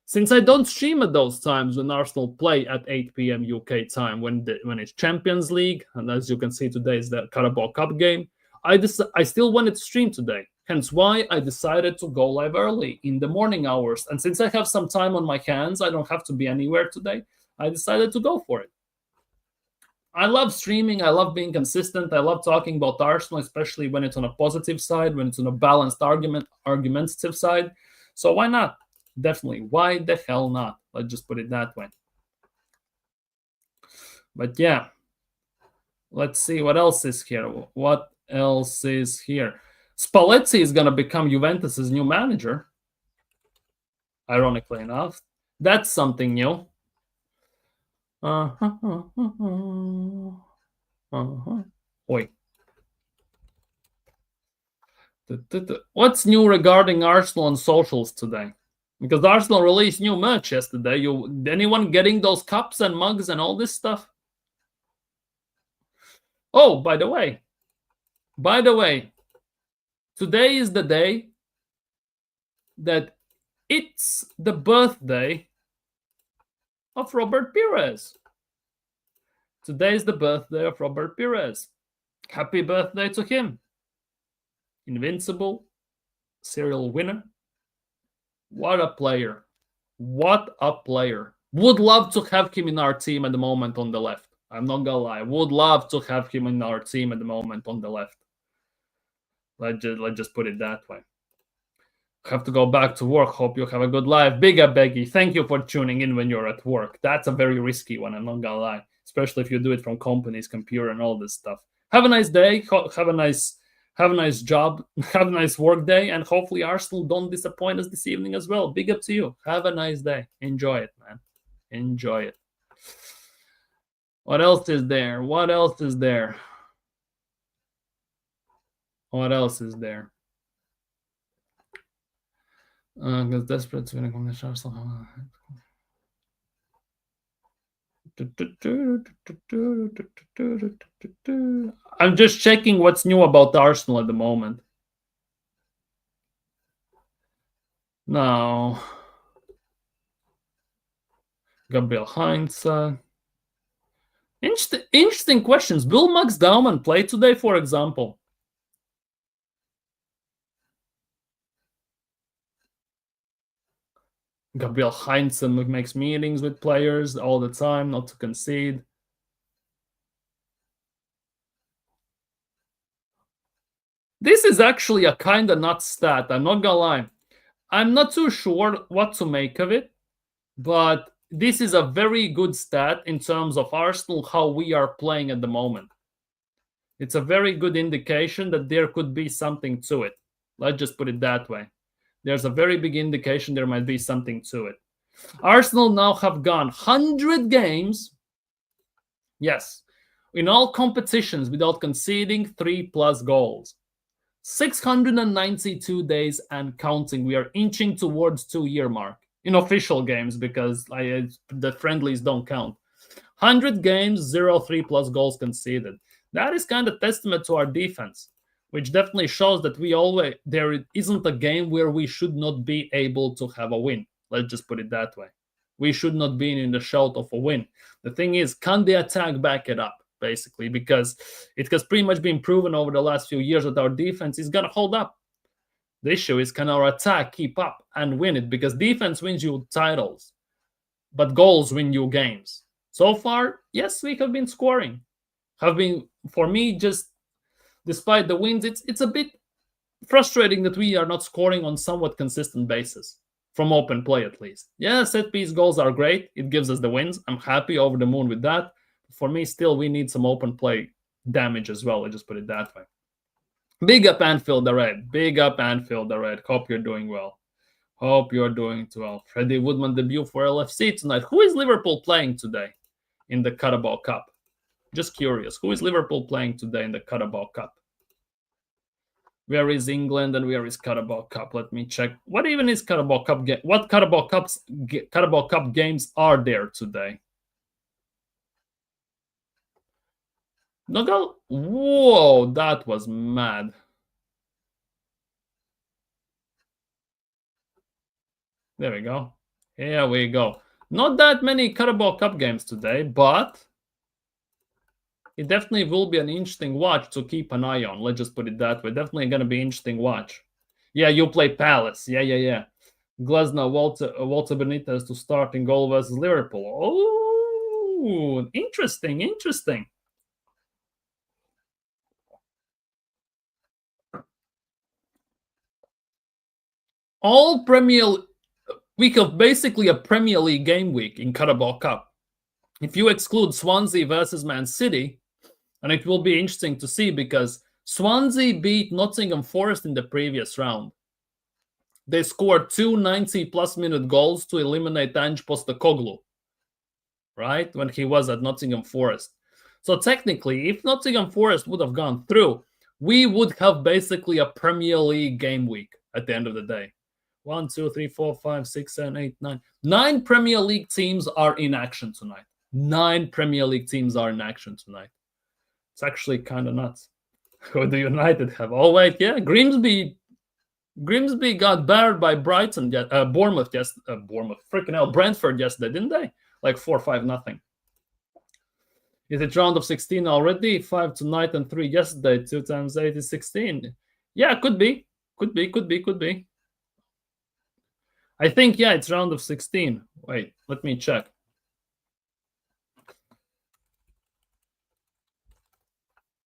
[SPEAKER 1] Since I don't stream at those times when Arsenal play at 8 p.m. UK time, when it's Champions League, and as you can see today is the Carabao Cup game, I still wanted to stream today. Hence why I decided to go live early in the morning hours. And since I have some time on my hands, I don't have to be anywhere today, I decided to go for it. I love streaming. I love being consistent. I love talking about Arsenal, especially when it's on a positive side, when it's on a balanced argumentative side. So why not? Definitely. Why the hell not? Let's just put it that way. But yeah, let's see what else is here. What else is here? Spalletti is going to become Juventus's new manager. Ironically enough, that's something new. Oi. What's new regarding Arsenal on socials today? Because Arsenal released new merch yesterday. Anyone getting those cups and mugs and all this stuff? Oh, by the way, today is the day that it's the birthday of Robert Pires. Today is the birthday of Robert Pires. Happy birthday to him. Invincible, serial winner. What a player. What a player. Would love to have him in our team at the moment on the left. I'm not gonna lie. Would love to have him in our team at the moment on the left. Let's just put it that way. Have to go back to work. Hope you have a good life. Big up, Beggy. Thank you for tuning in when you're at work. That's a very risky one, I'm not gonna lie. Especially if you do it from company's computer and all this stuff. Have a nice day. Have a nice job. Have a nice work day. And hopefully Arsenal don't disappoint us this evening as well. Big up to you. Have a nice day. Enjoy it, man. Enjoy it. What else is there? What else is there? What else is there? Because desperate to win a Arsenal. I'm just checking what's new about Arsenal at the moment. No. Gabriel Heinz. Interesting questions. Will Max Daumann play today, for example? Gabriel Heinz makes meetings with players all the time, not to concede. This is actually a kind of nuts stat. I'm not gonna lie. I'm not too sure what to make of it, but this is a very good stat in terms of Arsenal, how we are playing at the moment. It's a very good indication that there could be something to it. Let's just put it that way. There's a very big indication there might be something to it. Arsenal now have gone 100 games, yes, in all competitions without conceding 3+ goals. 692 days and counting. We are inching towards 2-year mark in official games because the friendlies don't count. 100 games, 0 3+ goals conceded. That is kind of testament to our defense, which definitely shows that there isn't a game where we should not be able to have a win. Let's just put it that way. We should not be in the shout of a win. The thing is, can the attack back it up, basically? Because it has pretty much been proven over the last few years that our defense is going to hold up. The issue is, can our attack keep up and win it? Because defense wins you titles, but goals win you games. So far, yes, we have been scoring. For me, just despite the wins, it's a bit frustrating that we are not scoring on somewhat consistent basis, from open play at least. Yeah, set-piece goals are great. It gives us the wins. I'm happy, over the moon with that. For me, still, we need some open play damage as well. I just put it that way. Big up Anfield the Red. Big up Anfield the Red. Hope you're doing well. Hope you're doing well. Freddie Woodman debut for LFC tonight. Who is Liverpool playing today in the Carabao Cup? Just curious. Who is Liverpool playing today in the Carabao Cup? Where is England and where is Carabao Cup? Let me check. What even is Carabao Cup? What Carabao Cup games are there today? No goal. Whoa, that was mad. There we go. Here we go. Not that many Carabao Cup games today, but it definitely will be an interesting watch to keep an eye on. Let's just put it that way. Definitely going to be interesting watch. Yeah, you play Palace. Yeah. Glasgow, Walter Benitez to start in goal versus Liverpool. Oh, interesting. All Premier week of basically a Premier League game week in Carabao Cup. If you exclude Swansea versus Man City, and it will be interesting to see because Swansea beat Nottingham Forest in the previous round. They scored 2 90-plus minute goals to eliminate Ange Postecoglou, right, when he was at Nottingham Forest. So technically, if Nottingham Forest would have gone through, we would have basically a Premier League game week at the end of the day. 1, 2, 3, 4, 5, 6, 7, 8, 9. 9 Premier League teams are in action tonight. 9 Premier League teams are in action tonight. It's actually kind of nuts. Who do United have? Oh, wait, yeah. Grimsby got battered by Brighton, Bournemouth, freaking hell, Brentford yesterday, didn't they? Like 4-5 nothing. Is it round of 16 already? 5 tonight and 3 yesterday. 2 times 8 is 16. Yeah, could be. I think, yeah, it's round of 16. Wait, let me check.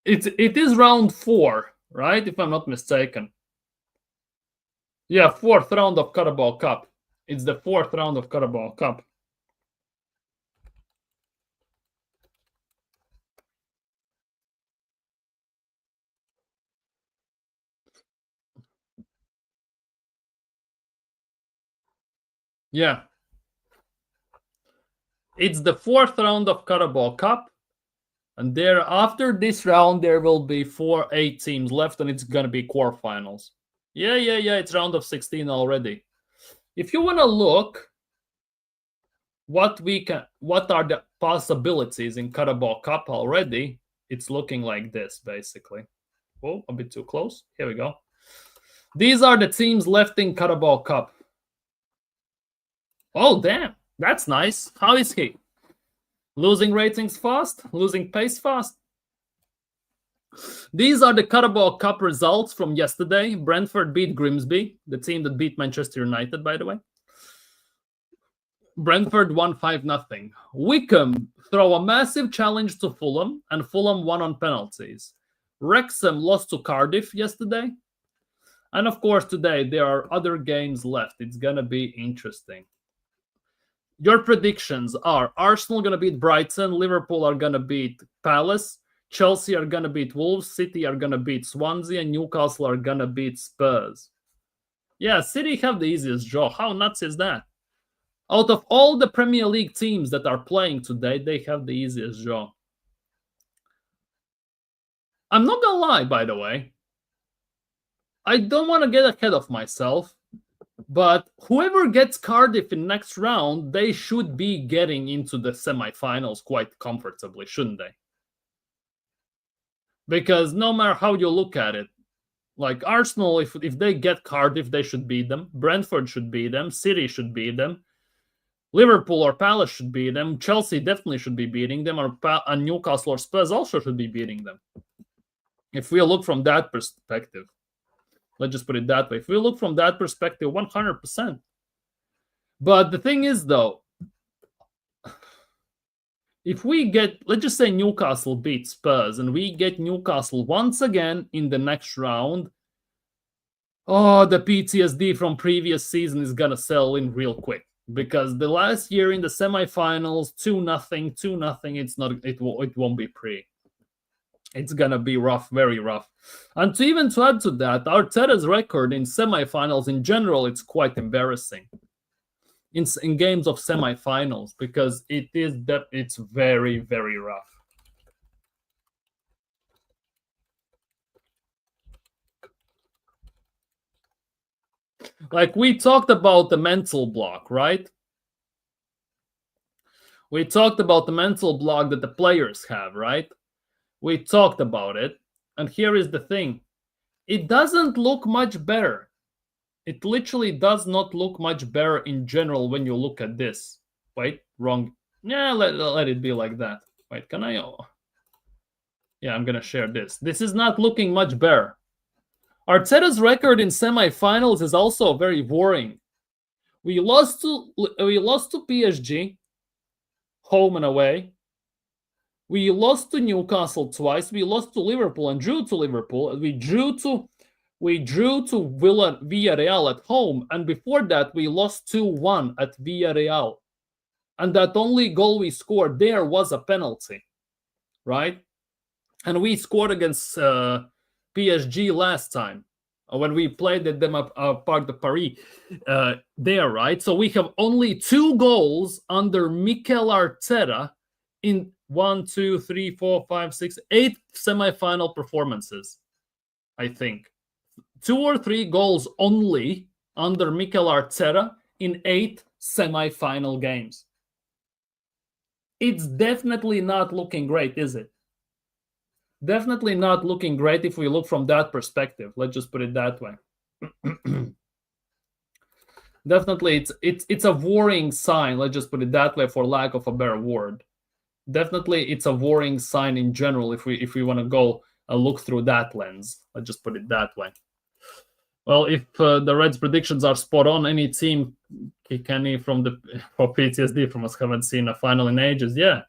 [SPEAKER 1] It is round 4, right? If I'm not mistaken. Yeah, 4th round of Carabao Cup. It's the 4th round of Carabao Cup. Yeah. It's the 4th round of Carabao Cup. And there, after this round, there will be 8 teams left, and it's gonna be quarterfinals. Yeah. It's round of 16 already. If you want to look, what are the possibilities in Carabao Cup already? It's looking like this, basically. Oh, a bit too close. Here we go. These are the teams left in Carabao Cup. Oh, damn. That's nice. How is he? Losing ratings fast? Losing pace fast? These are the Carabao Cup results from yesterday. Brentford beat Grimsby, the team that beat Manchester United, by the way. Brentford won 5-0. Wickham throw a massive challenge to Fulham, and Fulham won on penalties. Wrexham lost to Cardiff yesterday. And of course, today there are other games left. It's going to be interesting. Your predictions are Arsenal going to beat Brighton, Liverpool are going to beat Palace, Chelsea are going to beat Wolves, City are going to beat Swansea, and Newcastle are going to beat Spurs. Yeah, City have the easiest draw. How nuts is that? Out of all the Premier League teams that are playing today, they have the easiest draw. I'm not going to lie, by the way. I don't want to get ahead of myself. But whoever gets Cardiff in next round, they should be getting into the semifinals quite comfortably, shouldn't they? Because no matter how you look at it, like Arsenal, if they get Cardiff, they should beat them. Brentford should beat them. City should beat them. Liverpool or Palace should beat them. Chelsea definitely should be beating them. And Newcastle or Spurs also should be beating them. If we look from that perspective. Let's just put it that way. If we look from that perspective, 100%. But the thing is, though, if we get, let's just say Newcastle beats Spurs, and we get Newcastle once again in the next round, the PTSD from previous season is going to settle in real quick. Because the last year in the semifinals, 2-0, it won't be pretty. It's going to be rough, very rough. And to add to that, Arteta's record in semifinals in general, it's quite embarrassing. In games of semifinals, because it's very, very rough. Like we talked about the mental block, right? We talked about the mental block that the players have, right? We talked about it. And here is the thing. It doesn't look much better. It literally does not look much better in general when you look at this. Wait, wrong. Yeah, let it be like that. Wait, can I? Yeah, I'm going to share this. This is not looking much better. Arteta's record in semifinals is also very worrying. We lost to PSG, home and away. We lost to Newcastle twice. We lost to Liverpool and drew to Liverpool. We drew to Villarreal at home, and before that we lost 2-1 at Villarreal. And that only goal we scored there was a penalty, right? And we scored against PSG last time when we played at them Parc de Paris there, right? So we have only 2 goals under Mikel Arteta in 1, 2, 3, 4, 5, 6, 8 semi-final performances, I think. 2 or 3 goals only under Mikel Arteta in 8 semi-final games. It's definitely not looking great, is it? Definitely not looking great if we look from that perspective. Let's just put it that way. Definitely, it's a worrying sign. Let's just put it that way, for lack of a better word. Definitely, it's a worrying sign in general if we want to go look through that lens. Let's just put it that way. Well, if the Reds' predictions are spot on, any team, Kenny for PTSD from us haven't seen a final in ages. Yeah.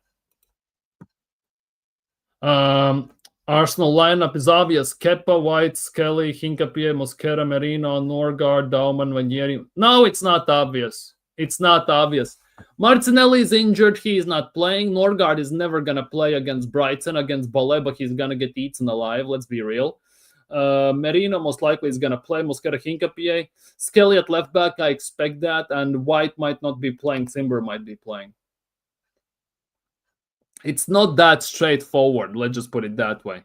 [SPEAKER 1] Arsenal lineup is obvious. Kepa, White, Skelly, Hincapié, Mosquera, Merino, Norgard, Dauman, Vanieri. No, it's not obvious. It's not obvious. Martinelli is injured. He is not playing. Norgard is never going to play against Brighton. Against Baleba, he's going to get eaten alive. Let's be real. Merino most likely is going to play. Mosquera, Hincapié. Skelly at left back, I expect that. And White might not be playing. Timber might be playing. It's not that straightforward. Let's just put it that way.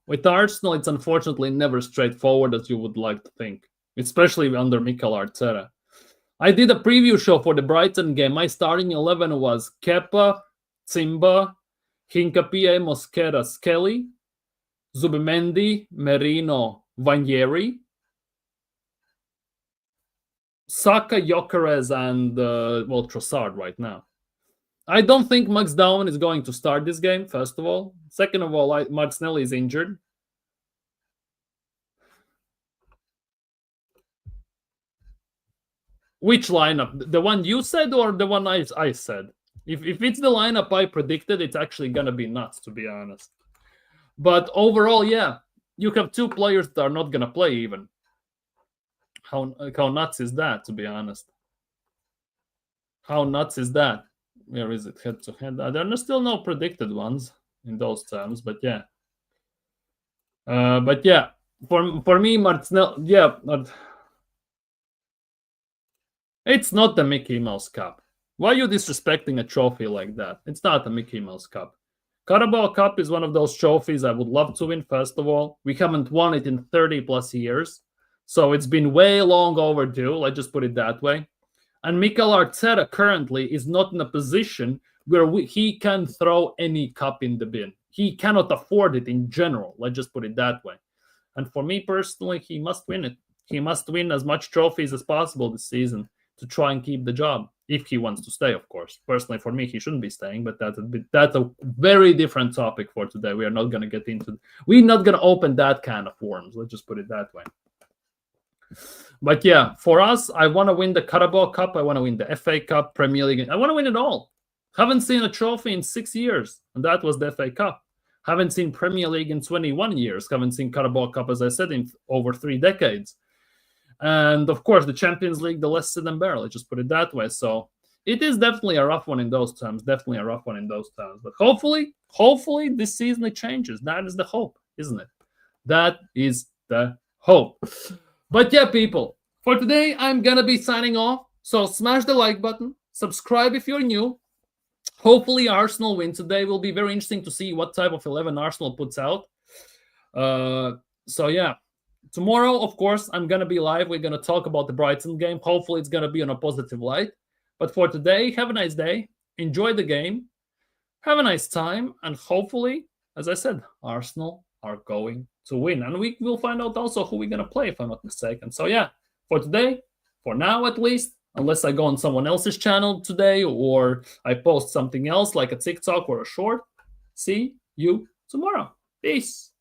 [SPEAKER 1] With Arsenal, it's unfortunately never straightforward as you would like to think, especially under Mikel Arteta. I did a preview show for the Brighton game. My starting 11 was Kepa, Timber, Hincapié, Mosquera, Skelly, Zubimendi, Merino, Vanieri, Saka, Gyökeres, and Trossard right now. I don't think Max Dauman is going to start this game, first of all. Second of all, Martinelli is injured. Which lineup? The one you said or the one I said? If it's the lineup I predicted, it's actually going to be nuts, to be honest. But overall, yeah, you have 2 players that are not going to play even. How nuts is that, to be honest? How nuts is that? Where is it? Head to head. There are still no predicted ones in those terms, but yeah. For me, Martinelli, yeah. It's not the Mickey Mouse Cup. Why are you disrespecting a trophy like that? It's not a Mickey Mouse Cup. Carabao Cup is one of those trophies I would love to win, first of all. We haven't won it in 30 plus years. So it's been way long overdue. Let's just put it that way. And Mikel Arteta currently is not in a position where he can throw any cup in the bin. He cannot afford it in general. Let's just put it that way. And for me personally, he must win it. He must win as much trophies as possible this season to try and keep the job, if he wants to stay, of course. Personally, for me, he shouldn't be staying, but that's a very different topic for today. We are not going to get into. We're not going to open that can of worms. Let's just put it that way. But yeah, for us, I want to win the Carabao Cup. I want to win the FA Cup, Premier League. I want to win it all. Haven't seen a trophy in 6 years, and that was the FA Cup. Haven't seen Premier League in 21 years. Haven't seen Carabao Cup, as I said, in over 3 decades. And of course, the Champions League, the less said than better. Let's just put it that way. So it is definitely a rough one in those terms. Definitely a rough one in those terms. But hopefully this season it changes. That is the hope, isn't it? That is the hope. But yeah, people, for today, I'm going to be signing off. So smash the like button. Subscribe if you're new. Hopefully Arsenal win today. Will be very interesting to see what type of 11 Arsenal puts out. So yeah. Tomorrow, of course, I'm going to be live. We're going to talk about the Brighton game. Hopefully, it's going to be on a positive light. But for today, have a nice day. Enjoy the game. Have a nice time. And hopefully, as I said, Arsenal are going to win. And we will find out also who we're going to play, if I'm not mistaken. So, yeah, for today, for now at least, unless I go on someone else's channel today or I post something else like a TikTok or a short, see you tomorrow. Peace.